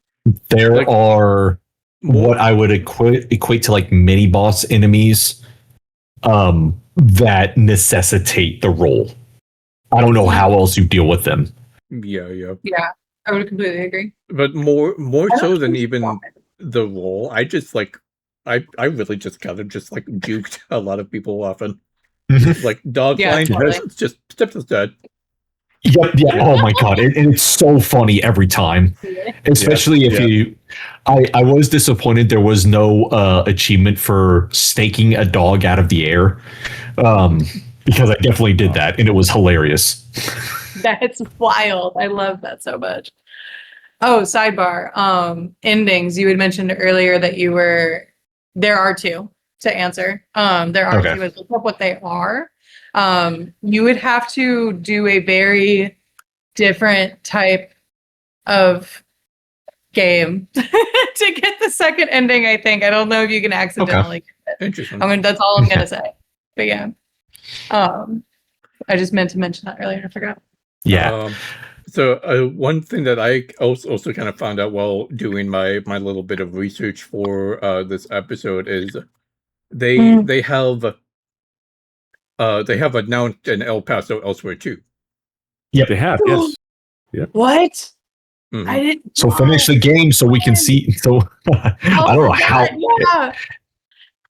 There are what I would equate to like mini boss enemies that necessitate the roll. I don't know how else you deal with them. Yeah, I would completely agree. But more so than even the roll, I just like I really just kind of just like juked a lot of people often. Like dog line, just step aside. Yep. Yeah. Oh my god, it's so funny every time, especially if you. I was disappointed there was no achievement for staking a dog out of the air, because I definitely did that and it was hilarious. That's wild. I love that so much. Oh, sidebar. Endings. You had mentioned earlier that there are two to answer. There are two. Look up what they are. You would have to do a very different type of game to get the second ending, I think. I don't know if you can accidentally get it. Interesting. That's all I'm gonna say. But yeah. I just meant to mention that earlier. I forgot. Yeah. So one thing that I also kind of found out while doing my little bit of research for this episode is they have announced an El Paso elsewhere too. Yep, they have. Yes. Yep. What? Mm-hmm. I didn't. So finish the game so we can see. So I don't know how. Yeah.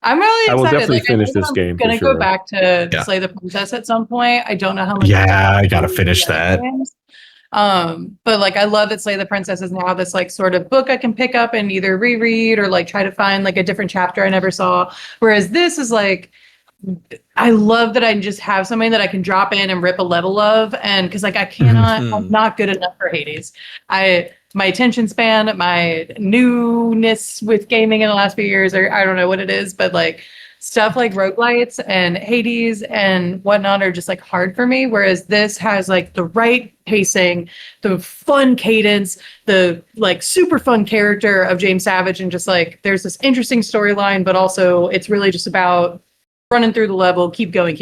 I'm really excited. I will definitely finish this game. I'm gonna go back to Slay the Princess at some point. I don't know how much. Yeah, I gotta finish that. But like I love that Slay the Princess is now this like sort of book I can pick up and either reread or like try to find like a different chapter I never saw. Whereas this is like, I love that I just have something that I can drop in and rip a level of, and because like I cannot, I'm not good enough for Hades. My attention span, my newness with gaming in the last few years, or I don't know what it is, but like stuff like roguelites and Hades and whatnot are just like hard for me. Whereas this has like the right pacing, the fun cadence, the like super fun character of James Savage, and just like there's this interesting storyline, but also it's really just about running through the level, keep going.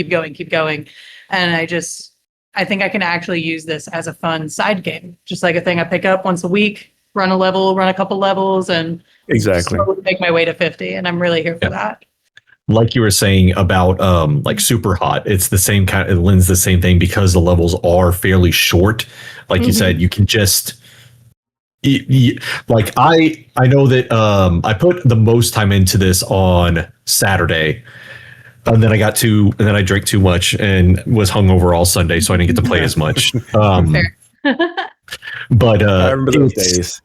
And I think I can actually use this as a fun side game, just like a thing I pick up once a week, run a couple levels, and slowly make my way to 50. And I'm really here for that. Like you were saying about like Super Hot, it's the same kind. It lends the same thing because the levels are fairly short. Like you said, you can just. Like I know that I put the most time into this on Saturday. And then I drank too much and was hungover all Sunday, so I didn't get to play as much. But I remember those days.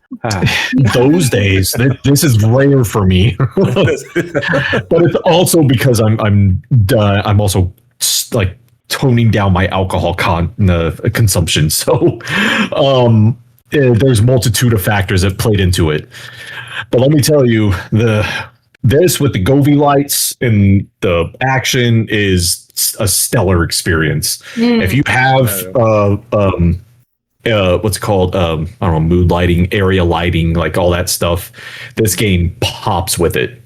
Those days, this is rare for me. But it's also because I'm also like toning down my alcohol consumption. So there's multitude of factors that played into it. But let me tell you, this with the Govee lights and the action is a stellar experience. If you have what's it called? I don't know, mood lighting, area lighting, like all that stuff. This game pops with it.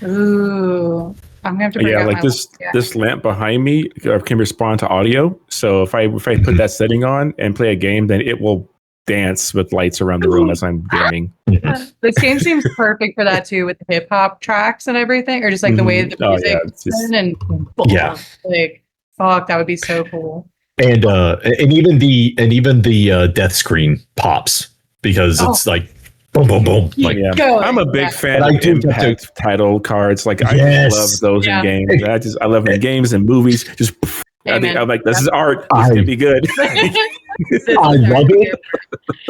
Ooh, I'm gonna have to bring out like my this lamp behind me can respond to audio. So if I put that setting on and play a game, then it will dance with lights around the room as I'm gaming. This game seems perfect for that too, with the hip hop tracks and everything, or just like the way the music and boom, like fuck, that would be so cool. And even the death screen pops because it's like boom, boom, boom. Like, I'm a big fan of impact title cards. Like I love those in games. I love them in games and movies. Just I'm like, this is art. This can be good. I love it.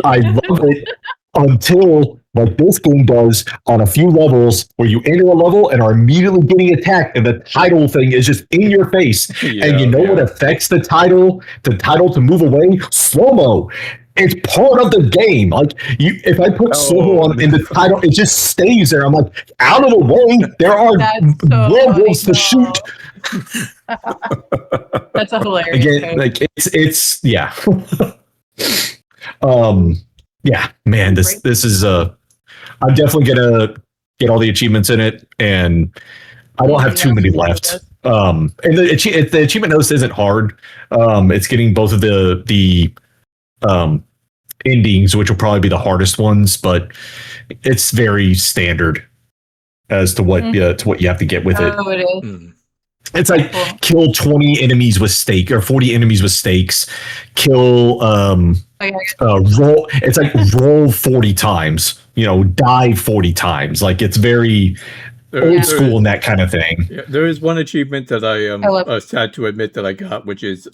I love it until like this game does on a few levels where you enter a level and are immediately getting attacked and the title thing is just in your face. And you know what affects the title to move away? Slow-mo. It's part of the game. Like if I put slow-mo on in the title, it just stays there. I'm like, out of the way. There are werewolves to shoot. That's a hilarious again code. like it's yeah. Yeah, man, this is I'm definitely gonna get all the achievements in it, and I don't have too many left. And the achievement list isn't hard. It's getting both of the endings, which will probably be the hardest ones, but it's very standard as to what you have to get with it. Oh, it is. It's like kill 20 enemies with stake or 40 enemies with stakes. Kill roll. It's like roll 40 times. Die 40 times. Like it's very old school and that kind of thing. Yeah, there is one achievement that I am sad to admit that I got, which is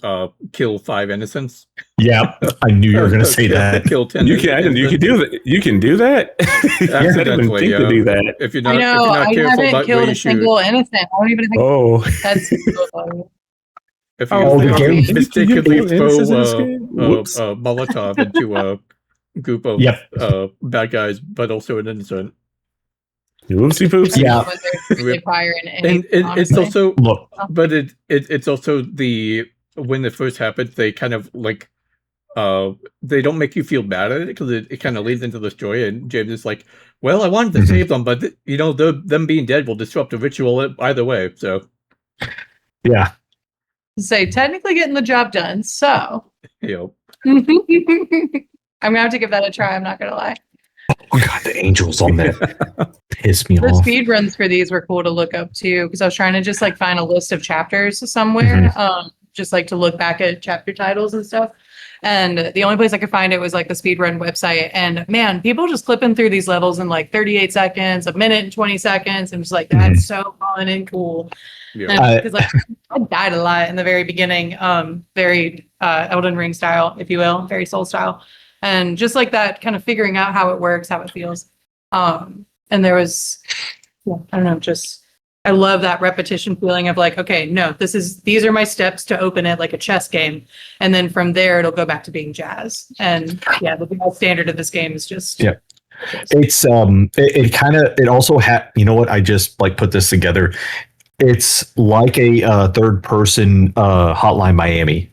kill 5 innocents. Yeah, I knew you were going to say that. Kill 10. You can do that. You can do that. Accidentally, to do that. If you're not, careful haven't about killed where you a shoot. single innocent. I don't even think. Oh, That's so funny. If you mistakenly throw a Molotov into a group of bad guys, but also an innocent. Whoopsie poops. Yeah. And it's also, but it's also when it first happens, they kind of like, they don't make you feel bad at it because it kind of leads into the story. And James is like, well, I wanted to save them, but them being dead will disrupt the ritual either way. So, yeah. Say technically getting the job done. So, I'm gonna have to give that a try. I'm not gonna lie. Oh god, the angels on that piss me The off. speed runs for these were cool to look up too, because I was trying to just like find a list of chapters somewhere, just like to look back at chapter titles and stuff. And the only place I could find it was like the speedrun website. And man, people just clipping through these levels in like 38 seconds, a minute and 20 seconds. And just like, that's so fun and cool. Because like I died a lot in the very beginning, very Elden Ring style, if you will, very Soul style. And just like that, kind of figuring out how it works, how it feels. And there was, I don't know, just I love that repetition feeling of like, okay, no, these are my steps to open it like a chess game. And then from there, it'll go back to being jazz. And yeah, the standard of this game is just. Yeah. It's, it also you know what? I just like put this together. It's like a third person Hotline Miami.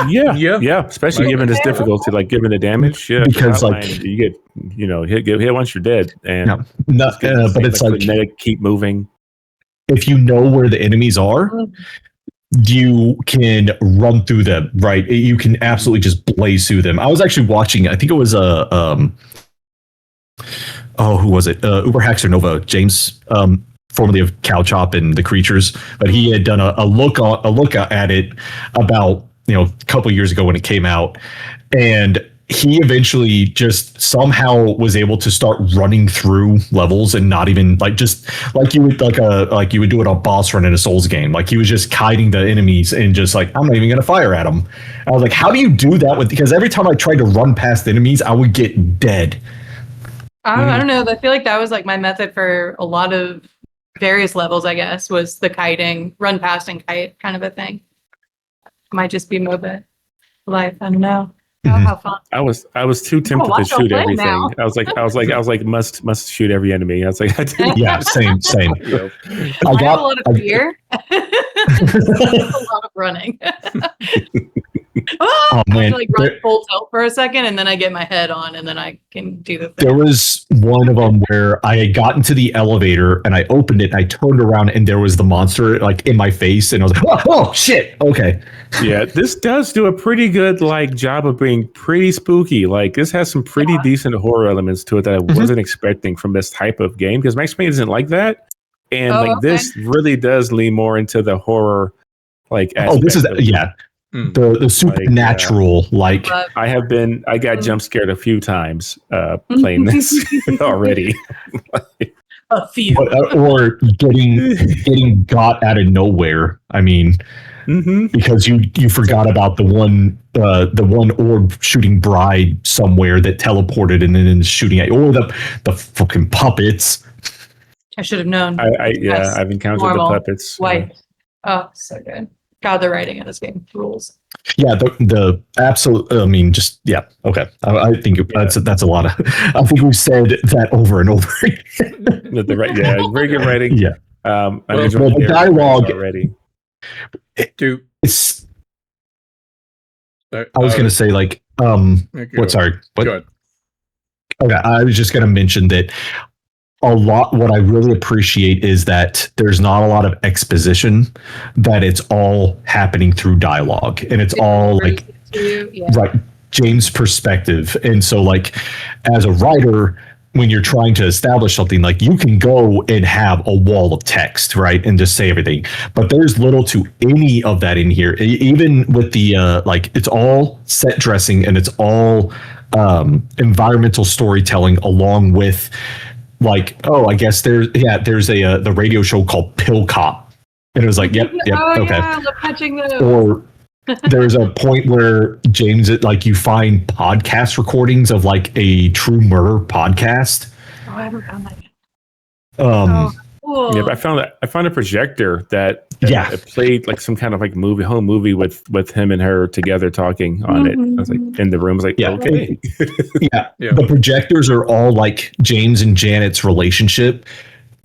Yeah. Especially given its difficulty, like given the damage. Yeah, because like you get, hit once you're dead, and but it's like keep moving. If you know where the enemies are, you can run through them. Right, you can absolutely just blaze through them. I was actually watching. I think it was who was it? Uber Haxer Nova James. Formerly of Cow Chop and the Creatures, but he had done a look at it about a couple years ago when it came out, and he eventually just somehow was able to start running through levels and not even like just like you would like you would do it on boss run in a Souls game. Like he was just kiting the enemies and just like, I'm not even gonna fire at them. I was like, how do you do that because every time I tried to run past enemies, I would get dead. I don't know. I feel like that was like my method for a lot of various levels, I guess, was the kiting, run past and kite kind of a thing. Might just be MOBA life. I don't know. How fun. I was too tempted to shoot everything. Now. I was like, must shoot every enemy. I was like, yeah, same. I have a lot of fear. A lot of running. I man. like run full tilt for a second, and then I get my head on, and then I can do the thing. There was one of them where I had gotten to the elevator and I opened it and I turned around and there was the monster like in my face and I was like, oh shit, okay. Yeah, this does do a pretty good like job of being pretty spooky. Like this has some pretty decent horror elements to it that I wasn't expecting from this type of game because Max Payne isn't like that, and this really does lean more into the horror like. This is the supernatural like. I got jump scared a few times playing this already. A few, or getting got out of nowhere. I mean. Mm-hmm. Because you forgot about the one orb shooting bride somewhere that teleported and then is shooting at you, or the fucking puppets. I should have known. I've encountered the puppets. White. Oh, so good. God, the writing in this game rules. Yeah, the absolute. I mean, just yeah. Okay, I think that's a lot of. I think we've said that over and over again. Very good writing. Yeah. The dialogue already. I was going to say like sorry. What? Good. Okay, I was just going to mention that what I really appreciate is that there's not a lot of exposition, that it's all happening through dialogue and it's all like right James' perspective. And so like as a writer, when you're trying to establish something, like you can go and have a wall of text, right, and just say everything, but there's little to any of that in here. Even with the like, it's all set dressing and it's all environmental storytelling, along with like, I guess there's a the radio show called Pill Cop, and it was like, yep, okay. Yeah, I love catching those. Or there's a point where James, like you find podcast recordings of like a true murder podcast. Oh, I haven't found that yet. Cool. Yeah, but I found a projector that it played like some kind of like home movie with him and her together talking on it. I was like in the room. I was like, okay. Yeah. The projectors are all like James and Janet's relationship,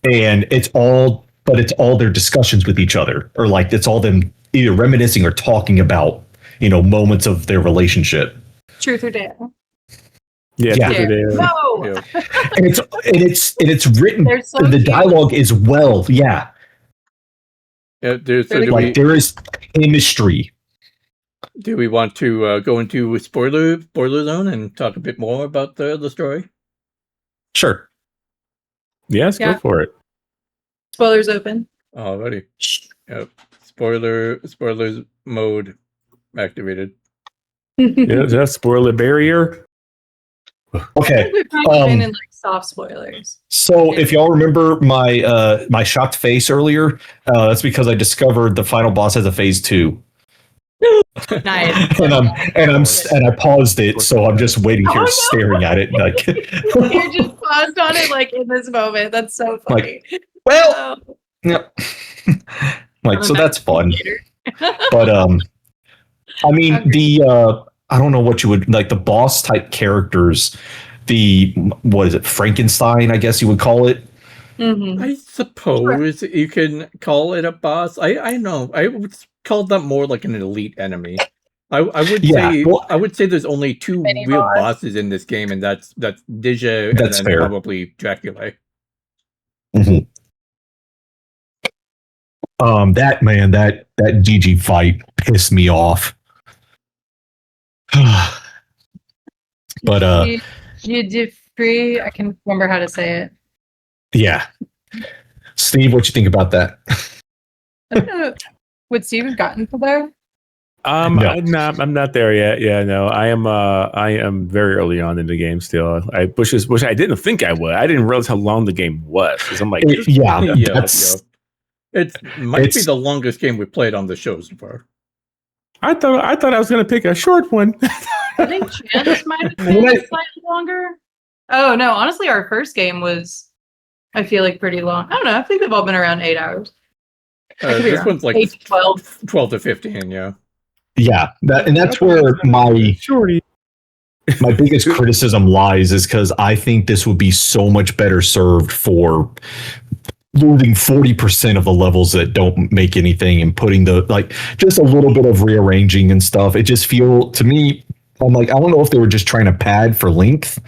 and it's all their discussions with each other, or like it's all them either reminiscing or talking about, moments of their relationship. Truth or dare. Yeah. No. Yeah. And it's written. The dialogue is well. Yeah. There is chemistry. Do we want to go into spoiler zone and talk a bit more about the story? Sure. Yes, go for it. Spoilers open. Alrighty. Yep. Spoilers mode activated. Just spoiler barrier. Okay. We've been in like soft spoilers. So if y'all remember my shocked face earlier, that's because I discovered the final boss has a phase 2. Nice. and I paused it, so I'm just waiting here staring at it. Like you just paused on it like in this moment. That's so funny. Yep. Like, so that's fun. But I mean, I don't know what you would like, the boss type characters, what is it, Frankenstein, I guess you would call it. Mm-hmm. I suppose you can call it a boss. I know. I would call that more like an elite enemy. I would say there's only 2 real bosses in this game, and that's Dija and then fair. Probably Dracula. Mm-hmm. That GG fight pissed me off. But I can remember how to say it. Yeah. Steve, what you think about that? I don't know. Would Steve have gotten to there? No. I'm not there yet. Yeah, no. I am very early on in the game still. Which I didn't think I would. I didn't realize how long the game was. Because I'm like, it might be the longest game we played on the show so far. I thought I was going to pick a short one. I think Chance might have been slightly longer. Oh no, honestly, our first game was, I feel like, pretty long. I don't know. I think they've all been around 8 hours. This one's like 8 to 12 to 15. Yeah. Yeah, that's where my biggest criticism lies, is because I think this would be so much better served for losing 40% of the levels that don't make anything and putting the like just a little bit of rearranging and stuff. It just feel to me, I'm like, I don't know if they were just trying to pad for length,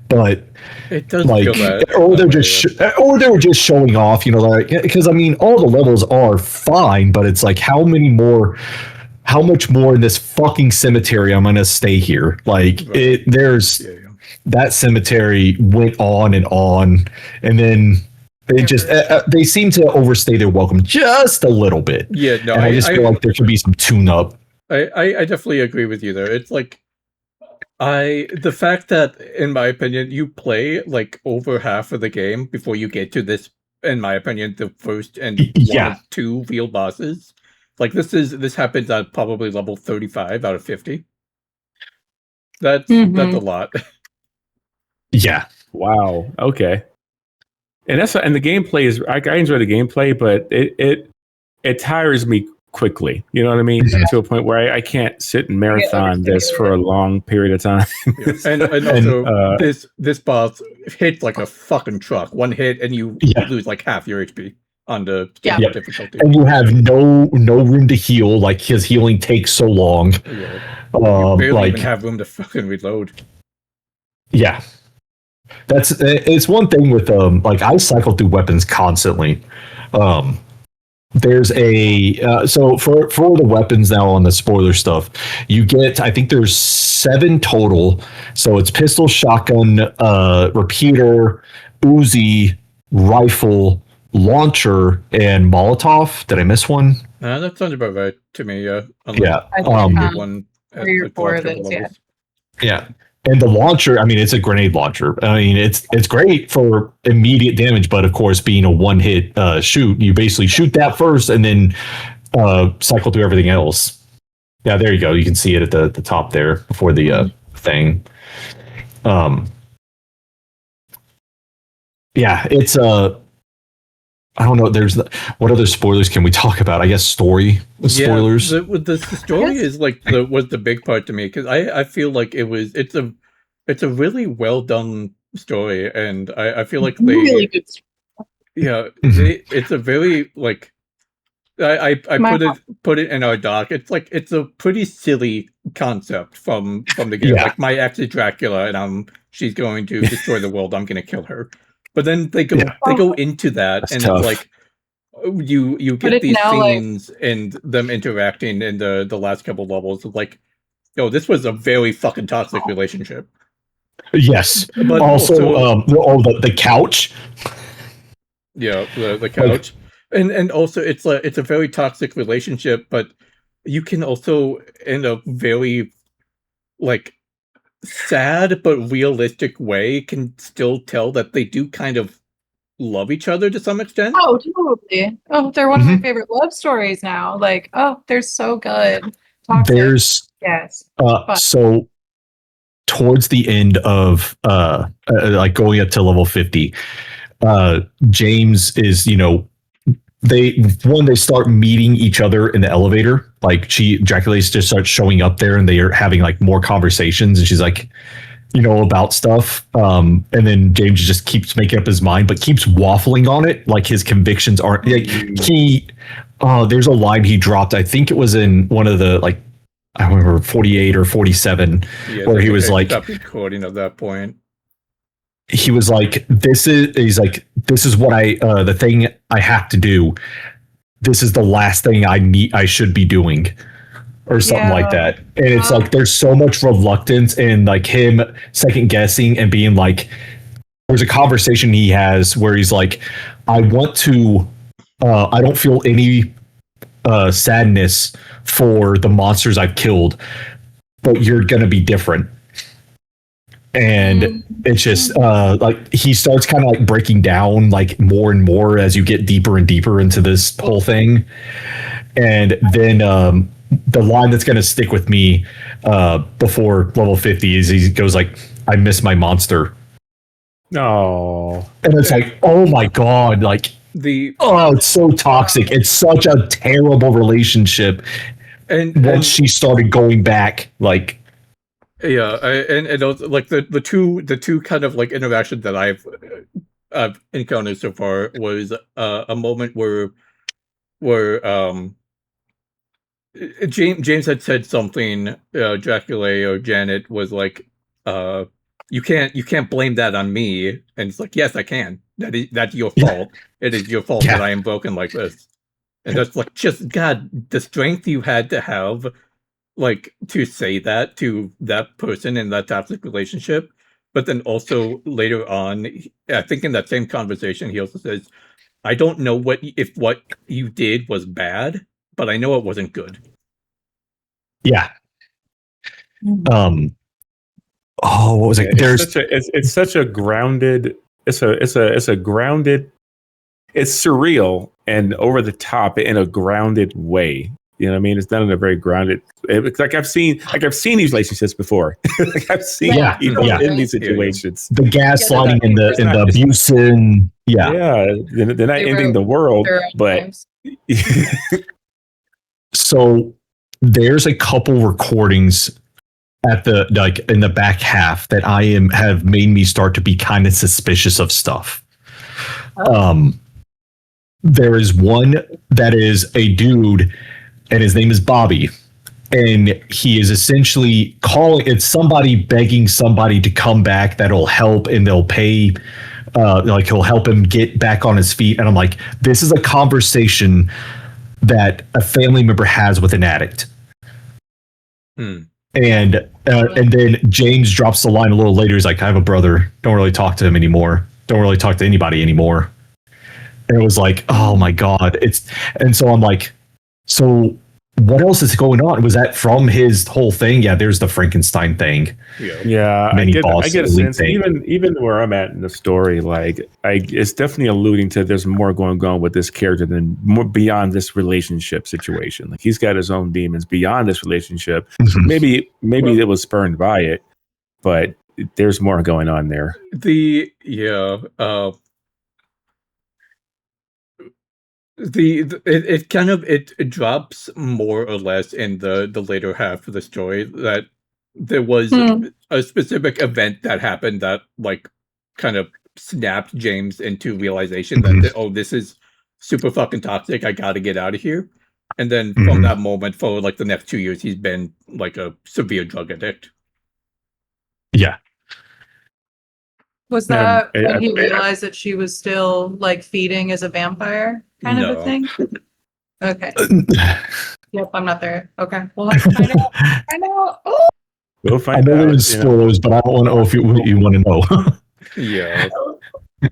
but It does like, feel that, or they're just, or they were just showing off, you know, like, because I mean, all the levels are fine, but it's like, how much more in this fucking cemetery I'm gonna stay here? Like, there's that cemetery went on, and then they just they seem to overstay their welcome just a little bit. Yeah, no, and I just feel like there should be some tune up. I definitely agree with you there. It's like the fact that, in my opinion, you play like over half of the game before you get to this, in my opinion, the first and one of two real bosses. Like this happens at probably level 35 out of 50. That's a lot. Yeah. Wow. Okay. And the gameplay is I enjoy the gameplay, but it tires me quickly. You know what I mean? To a point where I can't sit and marathon this for a long period of time. and also this boss hits like a fucking truck. One hit and you lose like half your HP on the difficulty. And you have no room to heal. Like his healing takes so long. Yeah. You barely even have room to fucking reload. Yeah. It's one thing with like I cycle through weapons constantly. There's a so for the weapons now on the spoiler stuff, you get, I think there's 7 total. So it's pistol, shotgun, repeater, Uzi, rifle, launcher, and Molotov. Did I miss one? That sounds about right to me. Yeah. One 3 or 4 of those. Yeah. And the launcher, I mean, it's a grenade launcher. I mean, it's great for immediate damage, but of course, being a one-hit shoot, you basically shoot that first and then cycle through everything else. Yeah, there you go. You can see it at the top there before the thing. Yeah, it's I don't know. There's what other spoilers can we talk about? I guess story spoilers. The story is like was the big part to me, because I feel like it's a really well done story, and I feel like really good story. Yeah, it's a very like I put it in our doc. It's like it's a pretty silly concept from the game. Like my ex is Dracula, and she's going to destroy the world. I'm going to kill her. But then they go into that. That's and tough. It's like you get these scenes and them interacting in the last couple levels. Like, this was a very fucking toxic relationship. Yes, but also the couch. Yeah, the couch, and also it's a very toxic relationship. But you can also, in a very like sad but realistic way, can still tell that they do kind of love each other to some extent. Oh, totally. Oh, they're one of my favorite love stories now. Like, oh, they're so good. Toxic. There's so towards the end of like going up to level 50, James is, they start meeting each other in the elevator. Like Dracula just starts showing up there, and they are having like more conversations, and she's like, about stuff. And then James just keeps making up his mind, but keeps waffling on it. Like his convictions aren't like there's a line he dropped. I think it was in one of the, like, I remember 48 or 47, where he was like, stopped recording at that point. He was like, this is what the thing I have to do. This is the last thing I should be doing, or something like that. And it's like, there's so much reluctance and like him second guessing and being like, there's a conversation he has where he's like, I want to, I don't feel any sadness for the monsters I've killed, but you're going to be different. And it's just like he starts kind of like breaking down like more and more as you get deeper and deeper into this whole thing. And then the line that's going to stick with me before level 50 is he goes like, I miss my monster. No. And it's like, oh my God, like it's so toxic. It's such a terrible relationship. And once she started going back, like, yeah, and also, like the two kind of like interactions that I've I've encountered so far was a moment where James had said something. Dracula or Janet was like, you can't blame that on me," and it's like, "Yes, I can. That's your fault. It is your fault that I am broken like this." And that's like, just God, the strength you had to have, like, to say that to that person in that toxic relationship. But then also later on, I think in that same conversation, he also says, "I don't know if what you did was bad, but I know it wasn't good." Yeah. What was it? It's such a grounded. It's a grounded. It's surreal and over the top in a grounded way. You know what I mean? It's done in a very grounded. It's like I've seen these relationships before. Like I've seen people in these situations. The gaslighting and the abuse and they're not ending the world, but so there's a couple recordings at the in the back half that have made me start to be kind of suspicious of stuff. There is one that is a dude, and his name is Bobby, and he is essentially it's somebody begging somebody to come back that'll help, and they'll pay. Like he'll help him get back on his feet, and I'm like, this is a conversation that a family member has with an addict. And then James drops the line a little later. He's like, "I have a brother. Don't really talk to him anymore. Don't really talk to anybody anymore." And it was like, oh my God. And so I'm like, so what else is going on? Was that from his whole thing? Yeah, there's the Frankenstein thing. Yeah, I get a sense. Even where I'm at in the story, like it's definitely alluding to there's more going on with this character than more beyond this relationship situation. Like he's got his own demons beyond this relationship. Maybe it was spurned by it, but there's more going on there. It drops more or less in the later half of the story that there was a specific event that happened that like kind of snapped James into realization that this is super fucking toxic. I got to get out of here. And then from that moment for like the next 2 years, he's been like a severe drug addict. Yeah. Was that when he realized that she was still like feeding as a vampire kind of a thing? Okay. Yep, I'm not there. Okay. We'll have to find out. I know. Oh! We'll find out. I know there's spoilers, but I don't want to know if you want to know. Yeah.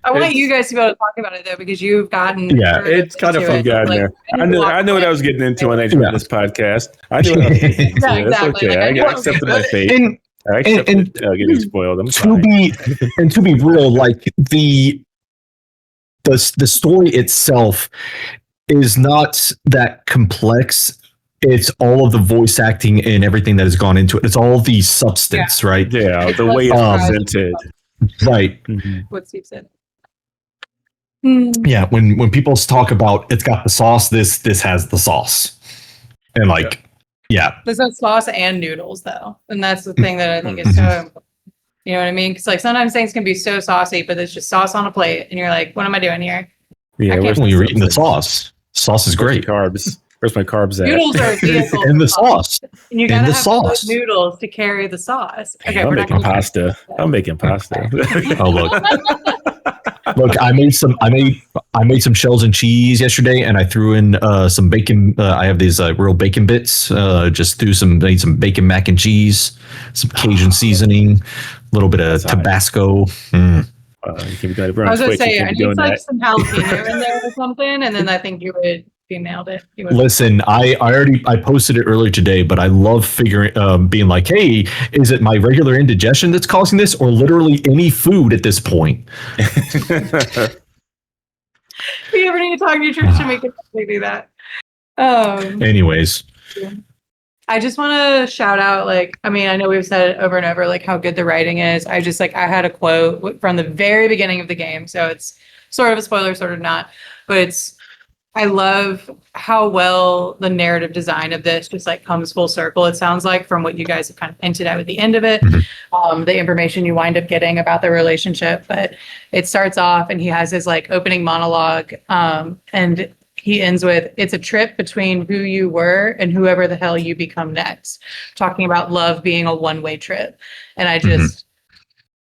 I want you guys to be able to talk about it though, because you've gotten. Yeah, it's kind of fun. There. I knew what I was getting into when I joined this podcast. I knew what I was getting into. Exactly. That's okay. Like, I accepted my fate. I accepted getting spoiled. To be real, like the story itself is not that complex. It's all of the voice acting and everything that has gone into it. It's all the substance, right? Yeah, the way it's presented. Right. What Steve said. Yeah, when people talk about it's got the sauce, this has the sauce. And like, there's no sauce and noodles though. And that's the thing that I think is so important. You know what I mean? Because like sometimes things can be so saucy, but it's just sauce on a plate, and you're like, "What am I doing here?" Yeah, when you're eating the sauce, sauce is great. Carbs. Where's my carbs at? Noodles are a vehicle and the sauce. And you gotta have those noodles to carry the sauce. Okay, I'm making pasta. Oh look, I made some shells and cheese yesterday, and I threw in some bacon. I have these real bacon bits. Just made some bacon mac and cheese, some Cajun seasoning, a little bit of Tabasco. I was gonna say I need like some jalapeno in there or something, and then I think you nailed it. Listen, I posted it earlier today, but I love being like, hey, is it my regular indigestion that's causing this, or literally any food at this point? If you ever need to talk to your church to make it do that. Anyways. I just want to shout out, I know we've said it over and over, like how good the writing is. I had a quote from the very beginning of the game. So it's sort of a spoiler, sort of not, but it's I love how well the narrative design of this just like comes full circle. It sounds like from what you guys have kind of hinted at the end of it, the information you wind up getting about the relationship. But it starts off and he has his like opening monologue, and he ends with, "It's a trip between who you were and whoever the hell you become next," talking about love being a one-way trip. And I just,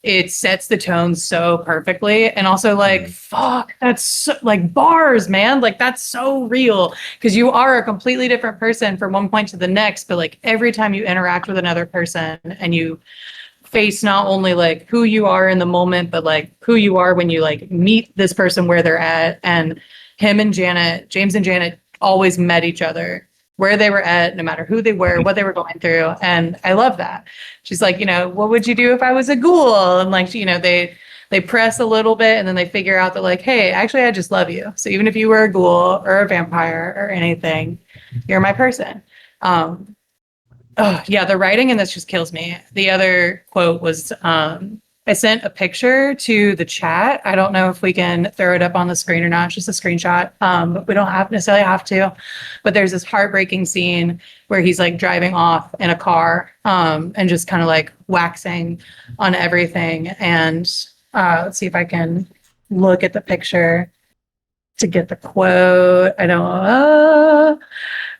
it sets the tone so perfectly. And also like, fuck, that's so, like bars, man. Like that's so real because you are a completely different person from one point to the next. But like every time you interact with another person and you face not only like who you are in the moment, but like who you are when you like meet this person where they're at. And him and Janet, James and Janet always met each other where they were at, no matter who they were, what they were going through. And I love that. She's like, you know, what would you do if I was a ghoul? And like, you know, they press a little bit and then they figure out that like, hey, actually, I just love you. So even if you were a ghoul or a vampire or anything, you're my person. Oh yeah, the writing in this just kills me. The other quote was, I sent a picture to the chat. I don't know if we can throw it up on the screen or not. It's just a screenshot. But we don't necessarily have to. But there's this heartbreaking scene where he's like driving off in a car, and just kind of like waxing on everything. And let's see if I can look at the picture to get the quote. I don't.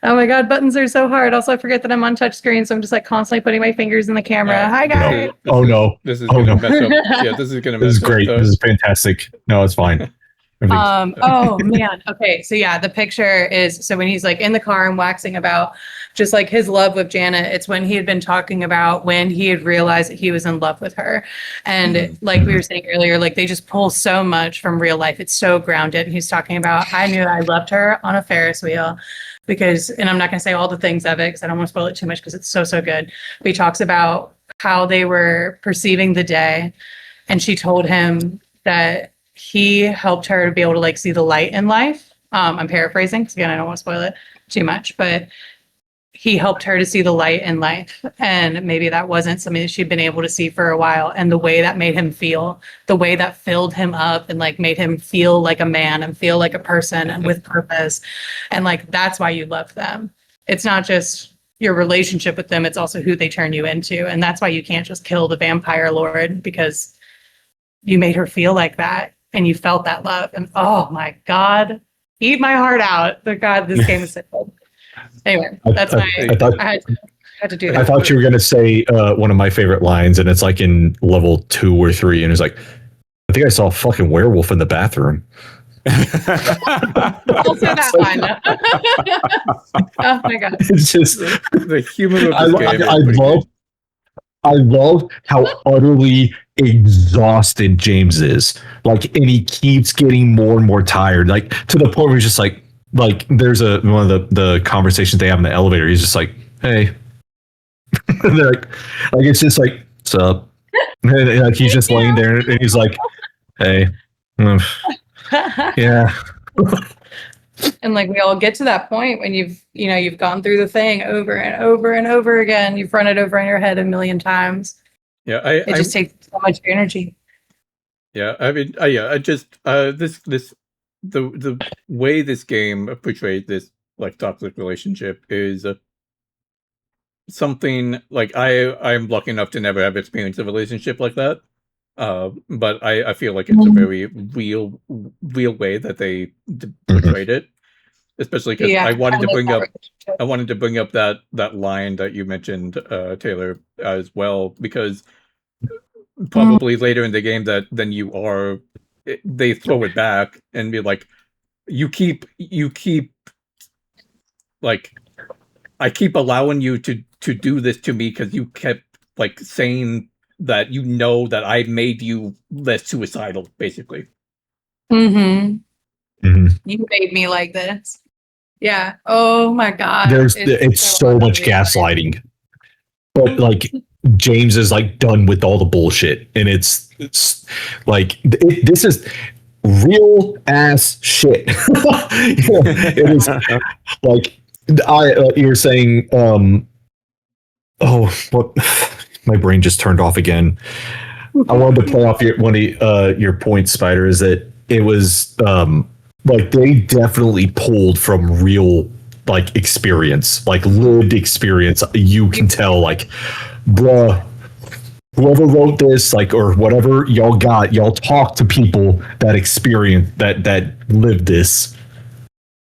Oh my God, buttons are so hard. Also, I forget that I'm on touch screen, so I'm just like constantly putting my fingers in the camera. Hi, guys. No. This is gonna mess up. Yeah, this is gonna mess up. This is great. This is fantastic. No, it's fine. Oh man. Okay. So yeah, the picture is, so when he's like in the car and waxing about just like his love with Janet, it's when he had been talking about when he had realized that he was in love with her. And like we were saying earlier, like they just pull so much from real life. It's so grounded. And he's talking about, I knew I loved her on a Ferris wheel because, and I'm not going to say all the things of it because I don't want to spoil it too much because it's so, so good. But he talks about how they were perceiving the day. And she told him that he helped her to be able to like see the light in life. I'm paraphrasing because again, I don't want to spoil it too much, but he helped her to see the light in life. And maybe that wasn't something that she'd been able to see for a while. And the way that made him feel, the way that filled him up and like made him feel like a man and feel like a person and with purpose. And like, that's why you love them. It's not just your relationship with them. It's also who they turn you into. And that's why you can't just kill the vampire lord because you made her feel like that. And you felt that love. And oh my God, eat my heart out. But God, this game is so good. Anyway, that's I had to do that. I thought you were going to say one of my favorite lines, and it's like in level 2 or 3, and it's like, I think I saw a fucking werewolf in the bathroom. Also that line. Oh my God. It's just the humor of this game. I love how utterly exhausted James is. Like, and he keeps getting more and more tired. Like to the point where he's just like there's one of the conversations they have in the elevator. He's just like, hey. like it's just like, what's up? And like he's just laying there and he's like, hey. Yeah. And like we all get to that point when you've gone through the thing over and over and over again. You've run it over in your head a million times. Yeah, it just takes so much energy. Yeah, I mean, I just the way this game portrays this like toxic relationship is something like I'm lucky enough to never have experienced a relationship like that. But I feel like it's a very real way that they portrayed it, especially because I wanted to bring up that line that you mentioned, Taylor, as well, because probably later in the game they throw it back and be like, you keep like, I keep allowing you to do this to me because you kept like saying that that I made you less suicidal, basically. You made me like this. Yeah. Oh my God. It's so much gaslighting. But like James is like done with all the bullshit, and it's like this is real ass shit. It is like you're saying. What? My brain just turned off again. I wanted to play off one of your points, Spider. Is that it was like they definitely pulled from real like experience, like lived experience. You can tell, like, bruh, whoever wrote this, like, or whatever y'all got, y'all talk to people that experience that lived this.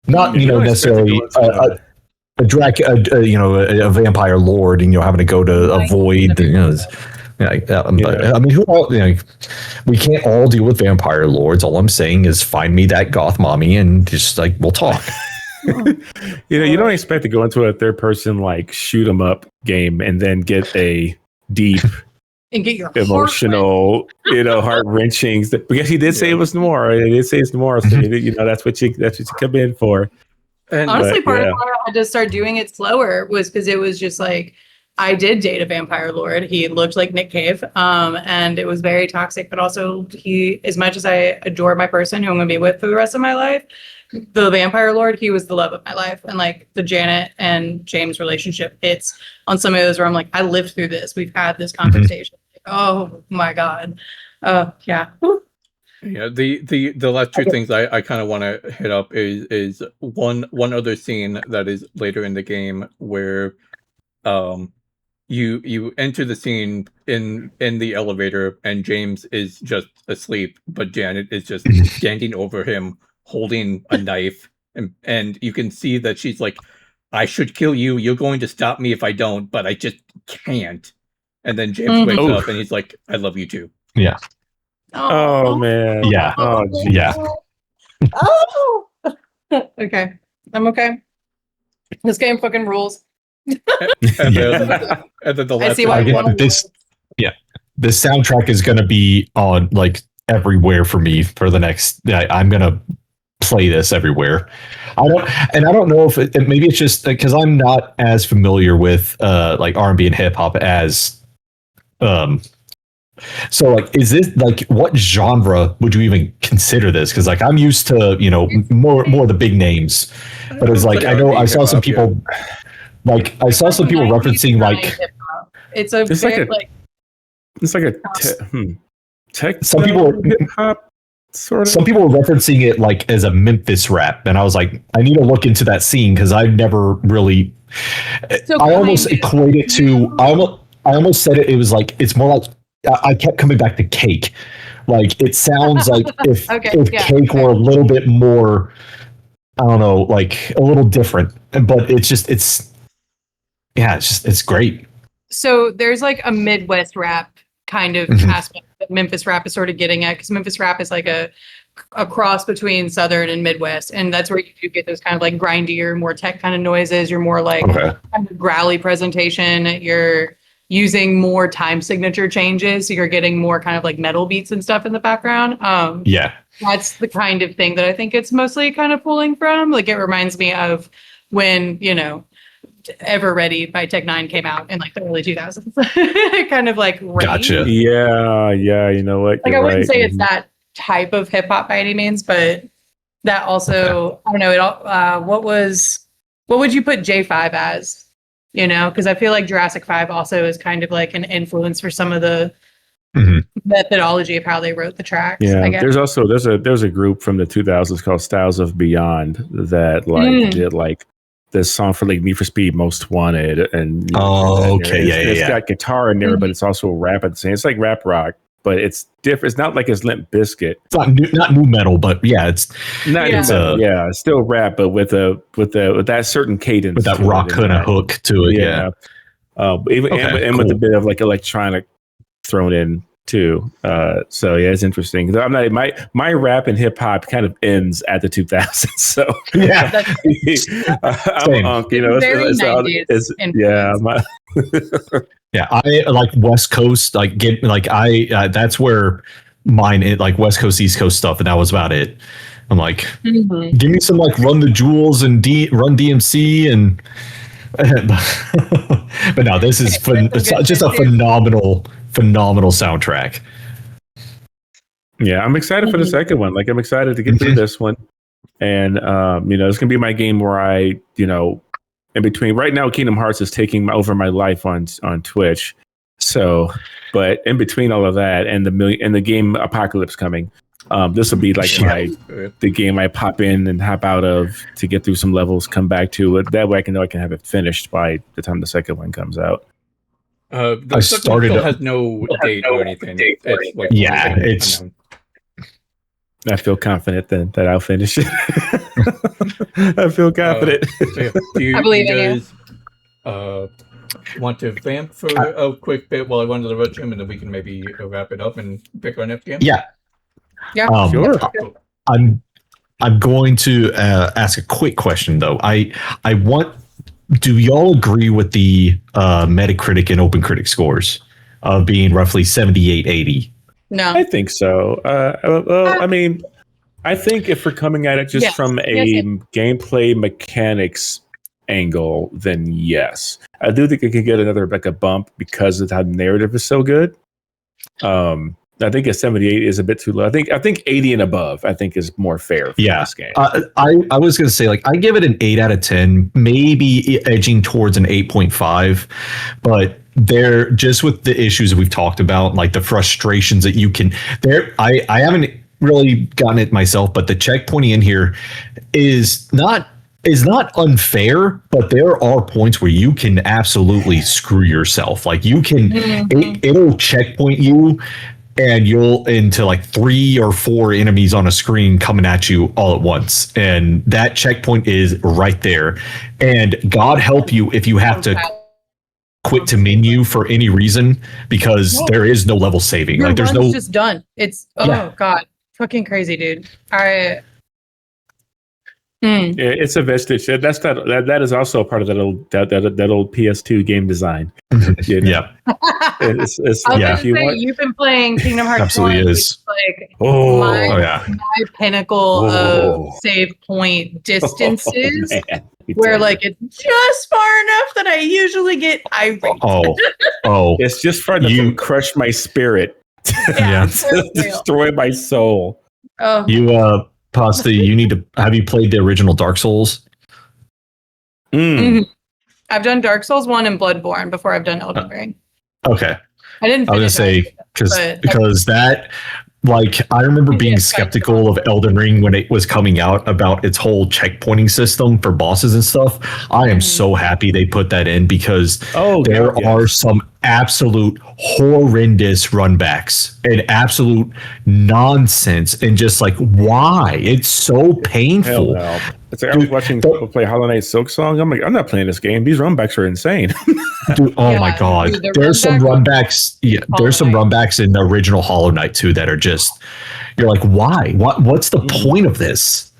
Not necessarily a vampire lord, and having to go to avoid but I mean, who else, we can't all deal with vampire lords. All I'm saying is find me that goth mommy and just like we'll talk. You don't expect to go into a third person like shoot 'em up game and then get a deep and get your emotional, heart wrenching. Because he did say it was noir. He did say it's noir, so that's what you come in for. And honestly, part of why I had to start doing it slower was because it was just like I did date a vampire lord. He looked like Nick Cave, and it was very toxic. But also, as much as I adore my person who I'm going to be with for the rest of my life, the vampire lord, he was the love of my life. And like the Janet and James relationship, it's on some of those where I'm like, I lived through this. We've had this conversation. Oh my god, yeah. Yeah, the last two things I kind of want to hit up is one other scene that is later in the game where you enter the scene in the elevator and James is just asleep, but Janet is just standing over him holding a knife, and you can see that she's like, I should kill you, you're going to stop me if I don't, but I just can't. And then James wakes up and he's like, I love you too. Yeah. Oh man. Yeah. Oh geez. Yeah. Oh. Okay. I'm okay. This game fucking rules. And then the last I see why this soundtrack is going to be on like everywhere for me for the next. I'm going to play this everywhere. I don't know if maybe it's just because I'm not as familiar with like R&B and hip hop as so like, is this like, what genre would you even consider this? Because like I'm used to more of the big names, but it's like I saw some people referencing like it's like a tech. Some people hip hop sort of. Some people were referencing it like as a Memphis rap, and I was like, I need to look into that scene because I've never really. So I almost equate it to. I almost said it. It was like it's more like. I kept coming back to Cake. Like it sounds like if Cake were a little bit more, I don't know, like a little different, but it's great. So there's like a Midwest rap kind of aspect that Memphis rap is sort of getting at, because Memphis rap is like a cross between Southern and Midwest, and that's where you do get those kind of like grindier, more tech kind of noises. You're more like kind of growly presentation. You're using more time signature changes, so you're getting more kind of like metal beats and stuff in the background. That's the kind of thing that I think it's mostly kind of pulling from. Like it reminds me of when Ever Ready by Tech Nine came out in like the early 2000s. Kind of like gotcha. Yeah, you know what? Like I wouldn't say it's that type of hip hop by any means, but that also I don't know. It all. What would you put J5 as? Because I feel like Jurassic 5 also is kind of like an influence for some of the methodology of how they wrote the tracks. Yeah, there's a group from the 2000s called Styles of Beyond that did like this song for like Need for Speed Most Wanted, and it's got guitar in there, but it's also rap at the same. It's like rap rock, but it's different. It's not like it's Limp Bizkit. It's not new metal, but yeah, it's not. Yeah, it's still rap, but with that certain cadence, with that rock kind of hook to it. Yeah, and with a bit of like electronic thrown in too. So yeah, it's interesting. I'm not my rap and hip hop kind of ends at the 2000s. So yeah, I'm unk. Yeah, I like West Coast. That's where mine like West Coast, East Coast stuff, and that was about it. I'm like, give me some like Run the Jewels and Run DMC and. But no, this is it's just a phenomenal soundtrack. Yeah, I'm excited for the second one. Like, I'm excited to get through this one, and it's gonna be my game where I, in between. Right now, Kingdom Hearts is taking over my life on Twitch. So, but in between all of that and the game Apocalypse coming, This will be like the game I pop in and hop out of to get through some levels, come back to it. That way I can have it finished by the time the second one comes out. The second one has no date or anything. It's like it's. I feel confident then that I'll finish it. I feel confident. Do you I believe guys want to vamp for a quick bit while I run to the restroom, and then we can maybe wrap it up and pick our next game? Yeah. Sure. I'm going to ask a quick question though. I want. Do y'all agree with the Metacritic and OpenCritic scores of being roughly 78-80? No, I think so. I mean, I think if we're coming at it just from a gameplay mechanics angle, then yes, I do think it could get another a bump because of how the narrative is so good. I think a 78 is a bit too low. I think 80 and above, I think, is more fair for this game. I was going to say, I give it an 8 out of 10, maybe edging towards an 8.5, but they're just with the issues we've talked about, like the frustrations that you can there. I haven't really gotten it myself, but the checkpointing in here is not unfair, but there are points where you can absolutely screw yourself. Like you can, it'll checkpoint you and you'll into 3 or 4 enemies on a screen coming at you all at once. And that checkpoint is right there. And God help you if you have to quit to menu for any reason, because there is no level saving. There's no just done. It's God, fucking crazy, dude. It's a vestige. That is also a part of that old PS2 game design. You know? Yeah. You've been playing Kingdom Hearts. Absolutely 1, is. My pinnacle of save point distances, where it's just far enough that I usually get irate. It's just far enough to crush my spirit. Destroy my soul. Pasta, you need to have you played the original Dark Souls? Mm-hmm. I've done Dark Souls 1 and Bloodborne before I've done Elden Ring. Okay. I didn't I was gonna say because that I remember being skeptical of Elden Ring when it was coming out about its whole checkpointing system for bosses and stuff. I am so happy they put that in because there are some absolute horrendous runbacks and absolute nonsense and just why? It's so painful. It's I was watching people play Hollow Knight Silksong. I'm like, I'm not playing this game. These runbacks are insane. Dude, my God. There's some runbacks. Yeah, there's some runbacks in the original Hollow Knight too that are just, you're like, why? What's the point of this?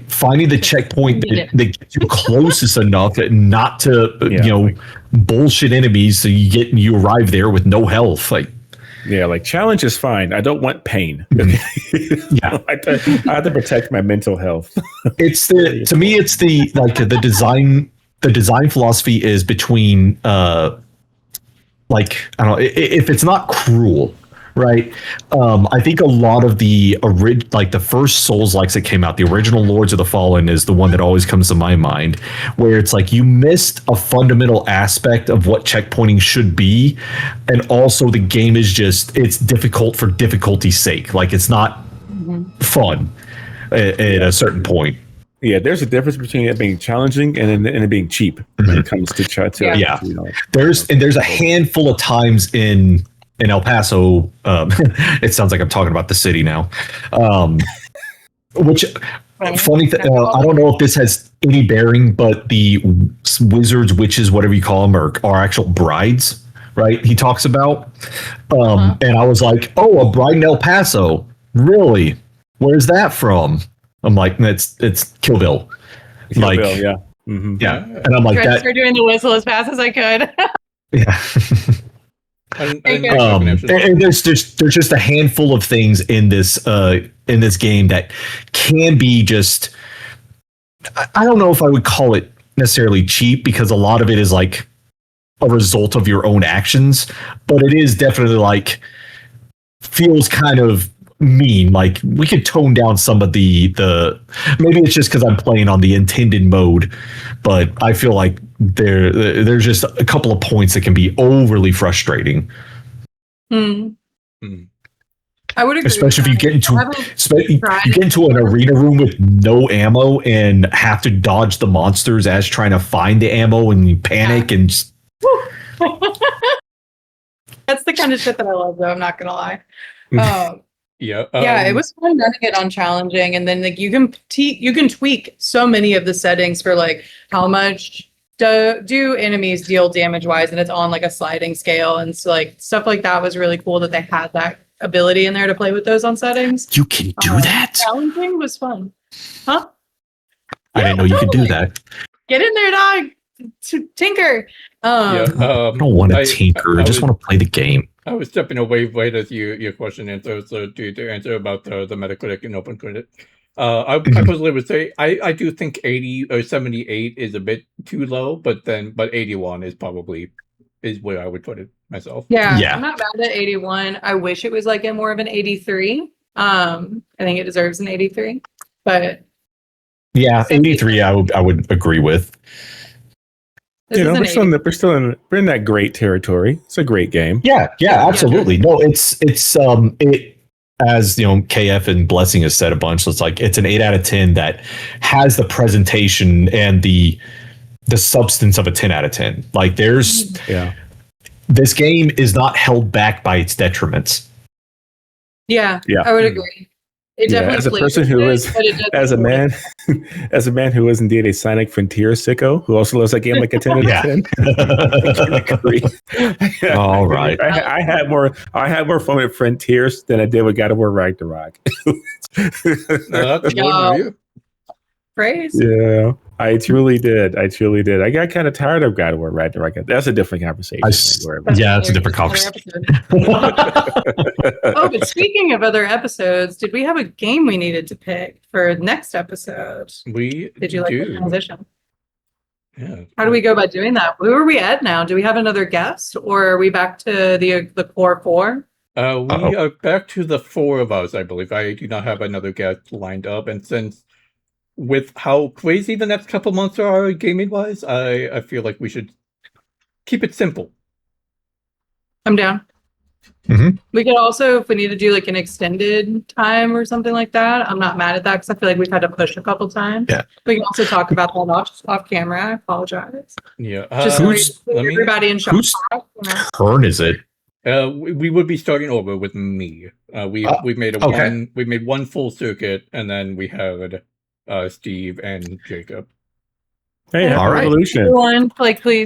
Finding the checkpoint that gets you closest enough not to, bullshit enemies so you arrive there with no health. Challenge is fine. I don't want pain. I have to protect my mental health. To me, it's the design philosophy is between I don't know if it's not cruel, right? I think a lot of the the first Souls-likes that came out, the original Lords of the Fallen is the one that always comes to my mind, where it's you missed a fundamental aspect of what checkpointing should be, and also the game is it's difficult for difficulty's sake. It's not fun at a certain point. Yeah, there's a difference between it being challenging and it being cheap when it comes to There's a handful of times in El Paso, it sounds like I'm talking about the city now. Which funny thing, I don't know if this has any bearing, but the wizards, witches, whatever you call them, are actual brides, right? He talks about, and I was like, a bride in El Paso, really? Where's that from? I'm like, it's Kill Bill. Kill Bill, yeah. Mm-hmm. Yeah, and I'm like, I started doing the whistle as fast as I could. Yeah. And there's just a handful of things in this game that can be just, I don't know if I would call it necessarily cheap, because a lot of it is a result of your own actions, but it is definitely feels kind of mean. We could tone down some of the maybe it's just because I'm playing on the intended mode, but I feel there's just a couple of points that can be overly frustrating. I would agree. Especially if you get into I haven't you get into an arena room with no ammo and have to dodge the monsters as trying to find the ammo, and you panic and just, That's the kind of shit that I love, though. I'm not gonna lie. Yeah. Yeah, it was fun running it on challenging, and then like you can tweak so many of the settings for like how much do enemies deal damage wise, and it's on like a sliding scale, and so like stuff like that was really cool that they had that ability in there to play with those on settings. you can do that. Challenging was fun, huh? I didn't know you could do that. Get in there, dog. Tinker. I don't want to tinker. I just want to play the game. I was stepping away right as your question answered, so to answer about the Metacritic and OpenCritic. I personally would say I do think 80 or 78 is a bit too low, but 81 is where I would put it myself. Yeah, Yeah. I'm not mad at 81. I wish it was like a more of an 83. I think it deserves an 83, but Yeah, 83 I would agree with. this You know, is we're an still in that great territory. It's a great game. Yeah, absolutely. No, it's as you know, KF and Blessing has said a bunch. So it's like it's an 8 out of 10 that has the presentation and the substance of a 10 out of 10. Like this game is not held back by its detriments. Yeah, Yeah. I would agree. It definitely as a flavors person who it, is but it doesn't as a feel man like- as a man who is indeed a Sonic Frontier sicko who also loves that game like a 10 out of Yeah. 10. I can agree. All right. I had more fun with Frontiers than I did with God of War Ragnarok. That's one Yo. review. praise. Yeah, I truly did. I got kind of tired of God of War Ragnarok. That's a different conversation. Yeah, it's a different conversation. Oh, but speaking of other episodes, did we have a game we needed to pick for next episode? We Did you like the do. transition? Yeah. How do we go about doing that? Where are we at now? Do we have another guest, or are we back to the core four? We Uh-oh. are back to the four of us, I believe. I do not have another guest lined up, and since with how crazy the next couple months are gaming wise, I feel like we should keep it simple. I'm down. Mhm. We could also, if we need to do like an extended time or something like that, I'm not mad at that because I feel like we've had to push a couple times. Yeah. We can also talk about that off camera. I apologize. Yeah. Just so who's- everybody in shock. who's- You know? Turn is it? We would be starting over with me. We made okay. we made one full circuit, and then we had Steve and Jacob. Hey, All right. Revolution. Everyone, like, please,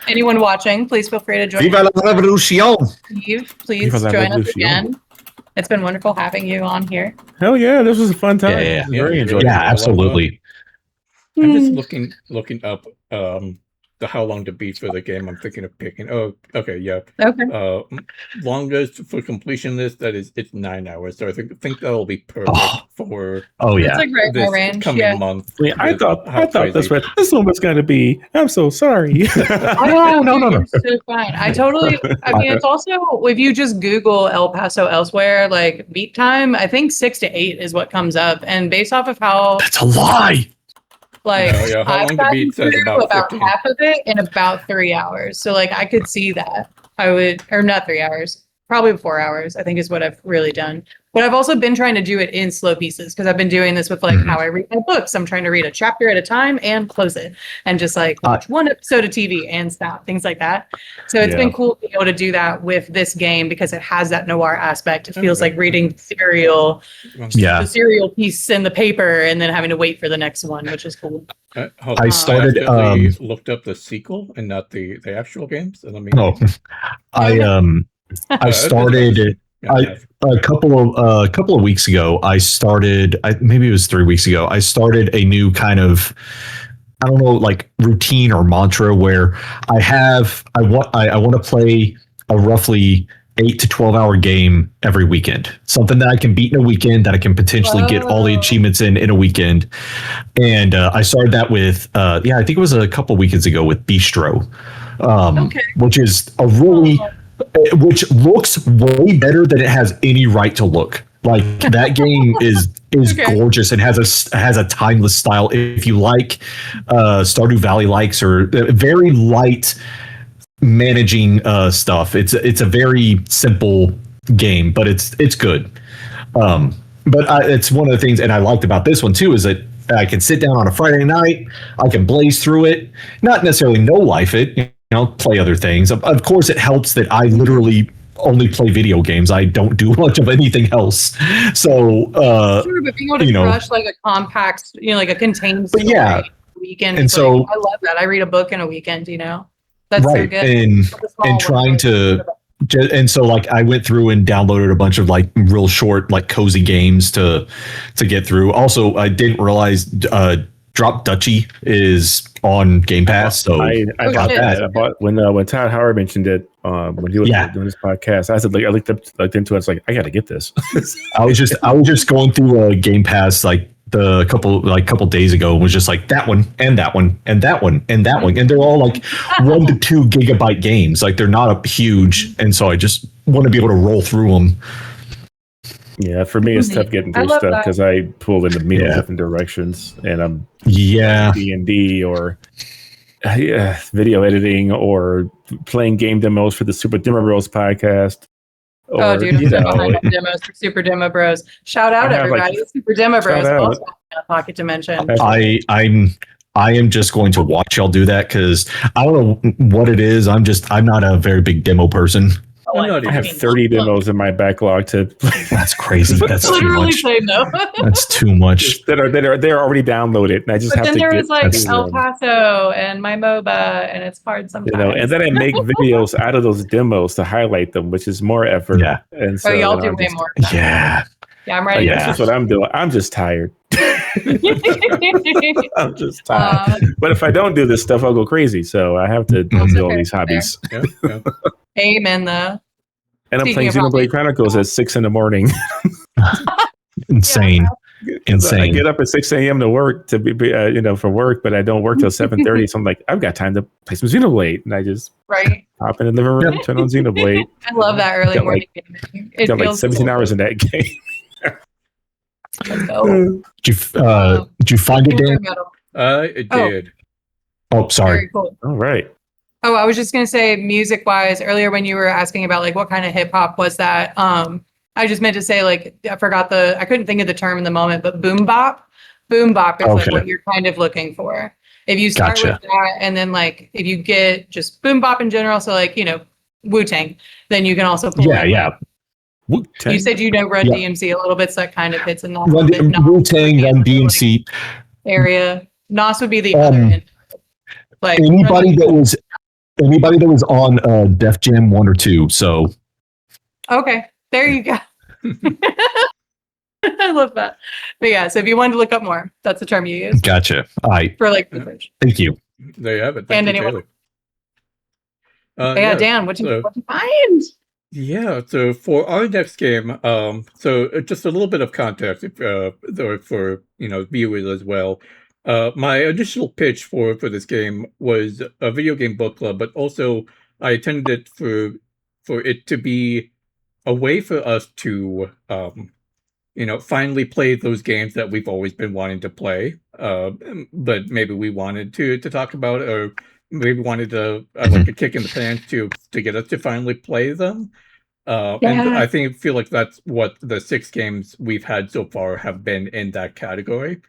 anyone watching, please feel free to join. Viva la revolution! Steve, please Viva la join us revolution. again. It's been wonderful having you on here. Hell yeah, this was a fun time. Yeah. It was very enjoyable. Yeah, absolutely. I'm just looking up the how long to beat for the game. I'm thinking of picking. Oh, okay, yeah. Okay. Longest for completion list it's 9 hours. So I think that'll be perfect for Oh It's yeah. a great this range. coming Yeah. month. I mean, I with thought how this crazy. one was going to be. I'm so sorry. No. You're so fine. I mean, it's also, if you just Google El Paso elsewhere, like beat time, I think 6 to 8 is what comes up. And based off of how, That's a lie. like, No, yeah, how I've long to gotten beat says through about about 15. half of it in about 3 hours. So, like, I could see that. I would, or not 3 hours, probably 4 hours, I think is what I've really done. But I've also been trying to do it in slow pieces because I've been doing this with like how I read my books. I'm trying to read a chapter at a time and close it and just like watch one episode of TV and stop, things like that. So it's been cool to be able to do that with this game because it has that noir aspect. It feels like reading serial, Yeah. the serial piece in the paper and then having to wait for the next one, which is cool. Hold I on. started, accidentally looked up the sequel and not the actual game. So let me. No. I started a couple of weeks ago. I started. Maybe it was 3 weeks ago. I started a new kind of, I don't know, like routine or mantra where I want to play a roughly 8 to 12 hour game every weekend. Something that I can beat in a weekend, that I can potentially get all the achievements in a weekend. And I started that with I think it was a couple weekends ago with Bistro, which is a really which looks way better than it has any right to look. Like that game is gorgeous and has a timeless style. If you like Stardew Valley likes or very light managing stuff, it's a very simple game, but it's good. But it's one of the things, and I liked about this one too, is that I can sit down on a Friday night, I can blaze through it, not necessarily no life it, play other things. Of course, it helps that I literally only play video games. I don't do much of anything else. So, sure, but being able to crush like a compact, like a contained story weekend. And so I love that. I read a book in a weekend. That's right, so good. And trying to. And so like I went through and downloaded a bunch of like real short, like cozy games to get through. Also, I didn't realize Drop Duchy is on Game Pass. So I bought that. I bought when Todd Howard mentioned it when he was doing his podcast. I said I looked into it. It's like I got to get this. I was just going through Game Pass like the couple days ago and was just like that one and that one and that one and that one, and they're all like 1 to 2 gigabyte games. Like they're not a huge, and so I just want to be able to roll through them. Yeah, for me it's tough getting through stuff because I pull into many different directions, and I'm D&D or video editing or playing game demos for the Super Demo Bros podcast. Or, dude, I'm behind demos for Super Demo Bros. Shout out everybody! Super Demo Bros. Also on Pocket Dimension. I am just going to watch y'all do that because I don't know what it is. I'm not a very big demo person. I have 30 demos in my backlog to play. That's crazy. That's too much. Say no. That's too much. They're already downloaded, and I just have to. Then there was like El Paso and my MOBA, and it's hard sometimes. And then I make videos out of those demos to highlight them, which is more effort. Yeah. And so y'all do way more. Yeah. Yeah, I'm ready. That's what I'm doing. I'm just tired. I'm just tired. But if I don't do this stuff, I'll go crazy. So I have to do all these hobbies. Yeah. Amen, though. And I'm playing Xenoblade Chronicles at 6 a.m. Insane. Insane. I get up at 6 a.m. to work for work, but I don't work till 7:30. So I'm like, I've got time to play some Xenoblade, and I just hop in the living room, turn on Xenoblade. I love that early morning gaming. It got like 17 hours in that game. Did you find it, Dan? I did. Oh, sorry. Very cool. All right. Oh, I was just gonna say, music-wise, earlier when you were asking about like what kind of hip hop was that, I just meant to say like I couldn't think of the term in the moment, but boom bop. Boom bop is like what you're kind of looking for. If you start with that, and then like if you get just boom bop in general, so like Wu-Tang, then you can also pull Wu-Tang. You said Run DMC a little bit, so that kind of hits in that Wu-Tang, Run DMC area. Nos would be the other end. Like anybody that was on Def Jam 1 or 2. So okay, there you go. I love that. But yeah, so if you wanted to look up more, that's the term you use. Gotcha. All right. For like research. Thank you. There you have it. And anyone. Dan, what'd you find? Yeah, so for our next game, so just a little bit of context for viewers as well. My initial pitch for this game was a video game book club, but also I intended it for it to be a way for us to finally play those games that we've always been wanting to play, but maybe we wanted to talk about, or maybe wanted to like a kick in the pants to get us to finally play them. And I feel like that's what the 6 games we've had so far have been in that category.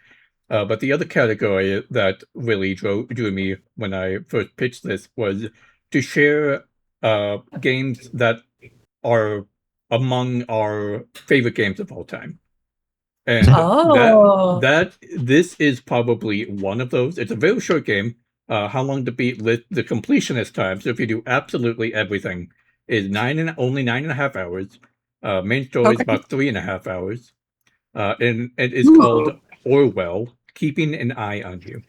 But the other category that really drew me when I first pitched this was to share games that are among our favorite games of all time. And this is probably one of those. It's a very short game. How long to beat the completionist time. So if you do absolutely everything, is only 9.5 hours. Main story is about 3.5 hours. And it is called Orwell, Keeping an Eye on You.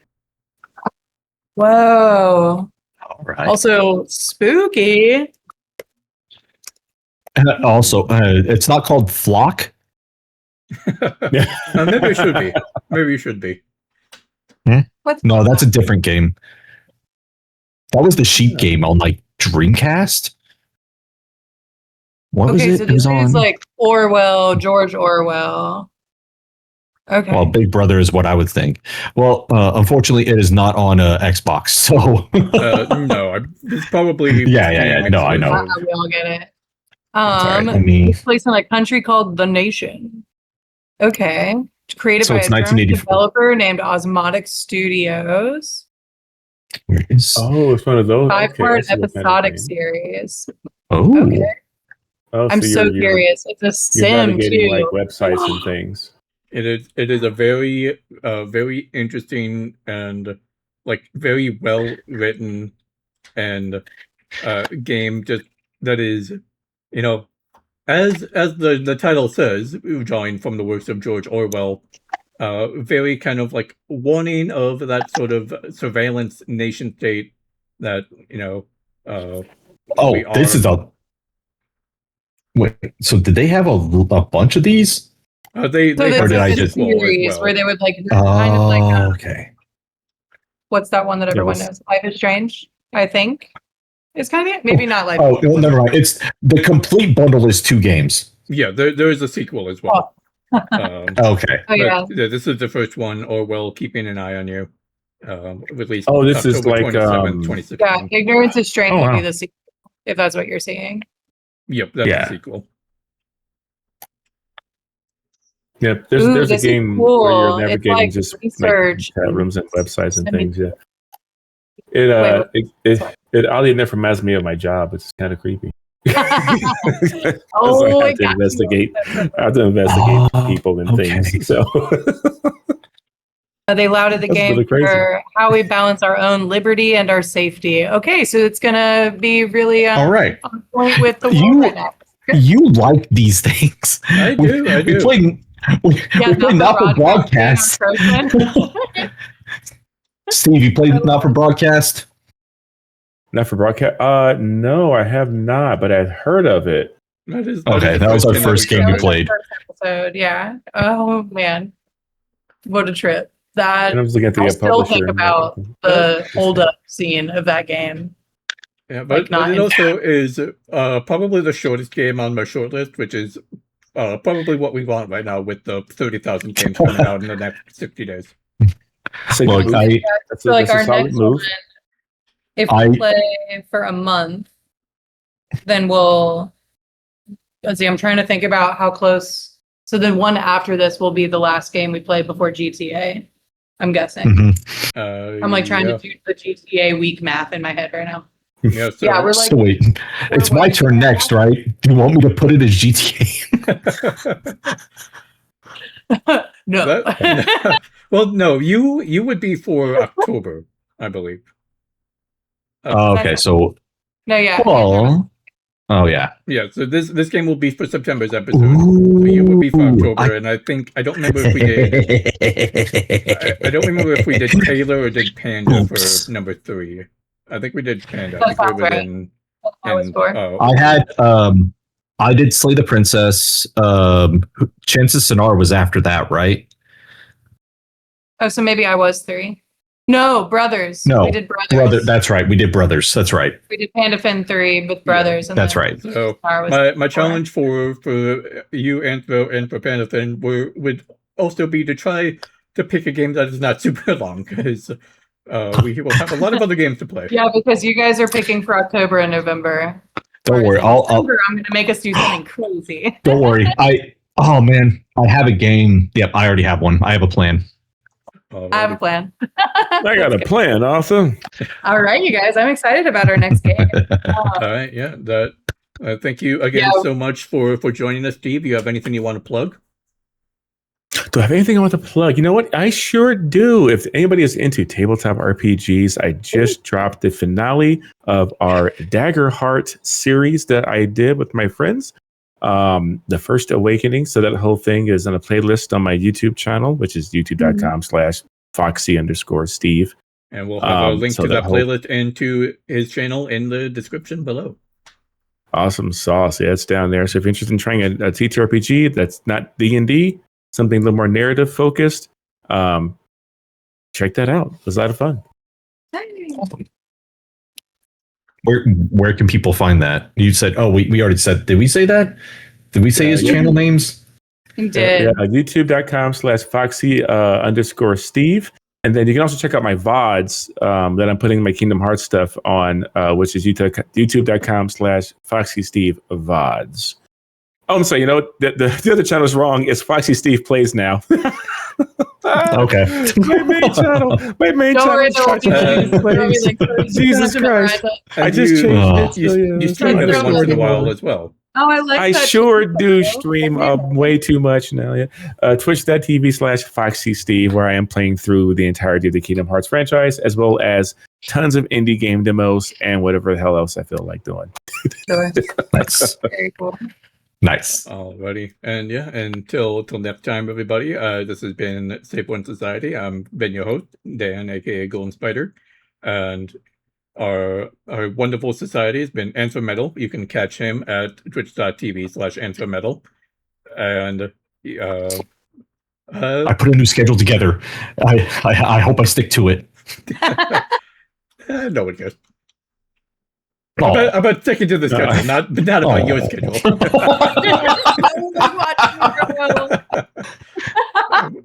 Whoa. All right. Also spooky. Also, it's not called Flock. Maybe it should be. Maybe it should be. No, that's a different game. That was the sheep game on like Dreamcast. What was it? So this is like George Orwell. Okay. Well, Big Brother is what I would think. Well, unfortunately, it is not on Xbox. So no, it's probably yeah. No, I know. We all get it. Sorry, let me- It's placed in a country called The Nation. Okay. Created So by it's a German 1984. developer named Osmotic Studios. Where is? Oh, it's one of those. Okay, I Five-part see what kind of episodic game. series. Oh, Okay. Oh, I'm so you're curious. It's a you're sim navigating too. like websites and things. It is a very interesting and like very well written and game just that is, you know, as the title says, drawing from the works of George Orwell, very kind of like warning of that sort of surveillance nation state that, you know, oh, we this are. is a. Wait, so did they have a bunch of these? They So have there's did a I like a just- sequel as series well. where they would like kind of like Oh, okay. what's that one that everyone was- knows? Life is Strange, I think. It's kind of it. Maybe not Life. Oh, is Strange. well, never mind. It's the complete bundle is 2 games. Yeah, there is a sequel as well. Okay. Oh yeah. But, this is the first one. Orwell keeping an eye on you. Released Oh, this is October like, 27th, Yeah, 2016. Ignorance is Strange Oh, would be wow. the sequel, if that's what you're saying. Yep, that's Yeah. the sequel. Yep, Ooh, there's a this is game cool. where you're It's navigating like just research like chat rooms and websites and I mean- things. Yeah, Wait, it oddly enough reminds me of my job. It's kind of creepy. Oh, I I have to got you. investigate. I have to investigate Oh, people and okay. things. So They lauded the That's game really crazy. for how we balance our own liberty and our safety. Okay, so it's gonna be really All right. on point with the You- world right now. You like these things. I do. I We do. played. We played not for broadcast. Steve, you played not for broadcast. not for broadcast. No, I have not, but I've heard of it. That is Okay, the that was our that first game we covered. played. Episode, yeah. Oh man, what a trip! That And I was looking at the I still publisher. think about the hold up scene of that game. Yeah, but, Like, not but it in- also is probably the shortest game on my short list, which is probably what we want right now with the 30,000 games coming out in the next 60 days. So Look, that's So, like, a our solid next move. one, if we play for a month, then we'll. Let's see. I'm trying to think about how close. So the one after this will be the last game we play before GTA. I'm guessing. Mhm. I'm like trying yeah. to do the GTA week math in my head right now. Yeah, so, Yeah, we're like So wait, it's my turn next, right? Do you want me to put it as GTA? no. That- well, no, you would be for October, I believe. Oh, okay, so No, yeah. oh yeah. Yeah, so this game will be for September's episode. So you would be for Ooh, October, and I don't remember if we did. I don't remember if we did Taylor or did Panda Oops. for number 3. I think we did Panda. That I think we sounds were right. in. I was for. I had I did Slay the Princess. Chances Sonar was after that, right? Oh, so maybe I was 3. No, Brothers. No, We did Brothers. Brother, that's right. We did Brothers. That's right. We did Panda Fin 3 with Brothers. And That's then right. So Star was my 4. challenge for you and for Panathan would also be to try to pick a game that is not super long, because we will have a lot of other games to play. Yeah, because you guys are picking for October and November. Don't worry. Whereas in I'll December, I'm going to make us do something crazy. don't worry. Oh man, I have a game. Yep, I already have one. I have a plan. I have a plan. I got a plan, Arthur. All right, you guys. I'm excited about our next game. All right, yeah. That. Thank you again so much for joining us, Steve. You have anything you want to plug? Do I have anything I want to plug? You know what? I sure do. If anybody is into tabletop RPGs, I just dropped the finale of our Dagger Heart series that I did with my friends. The First Awakening. So that whole thing is on a playlist on my YouTube channel, which is youtube.com/foxy_Steve. And we'll have a link so to that that whole- playlist and to his channel in the description below. Awesome sauce. Yeah, it's down there. So if you're interested in trying a TTRPG that's not D&D, something a little more narrative focused, check that out. It was a lot of fun. Where can people find that? You said, oh, we already said. Did we say that? Did we say his yeah. channel names? You did. Yeah, youtube.com/foxy_Steve. And then you can also check out my VODs that I'm putting my Kingdom Hearts stuff on, which is youtube.com/FoxySteveVODs. Oh, I'm sorry. You know, the other channel is wrong. It's Foxy Steve Plays Now. Okay. My main channel. Is Foxy Steve Plays. Jesus Christ. I just changed it. You stream it once in a while as well. Oh, I like I that. sure do stream way too much now. Yeah. Twitch.tv/FoxySteve, where I am playing through the entirety of the Kingdom Hearts franchise, as well as tons of indie game demos and whatever the hell else I feel like doing. Sure. Nice. Very cool. Nice. Alrighty. And yeah, until next time, everybody. This has been Safe One Society. I'm been your host, Dan, aka Golden Spider. And our wonderful society has been Answer Metal. You can catch him at twitch.tv/Answer Metal. And I put a new schedule together. I hope I stick to it. no one cares. Oh. About sticking to the schedule, not about your schedule.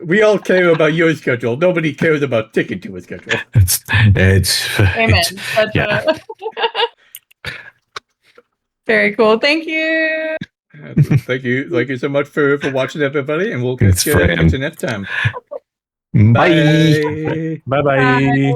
We all care about your schedule. Nobody cares about sticking to a schedule. Amen. Yeah. Very cool. Thank you. Thank you so much for watching, everybody, and we'll catch you next time. Bye. Bye-bye. Bye.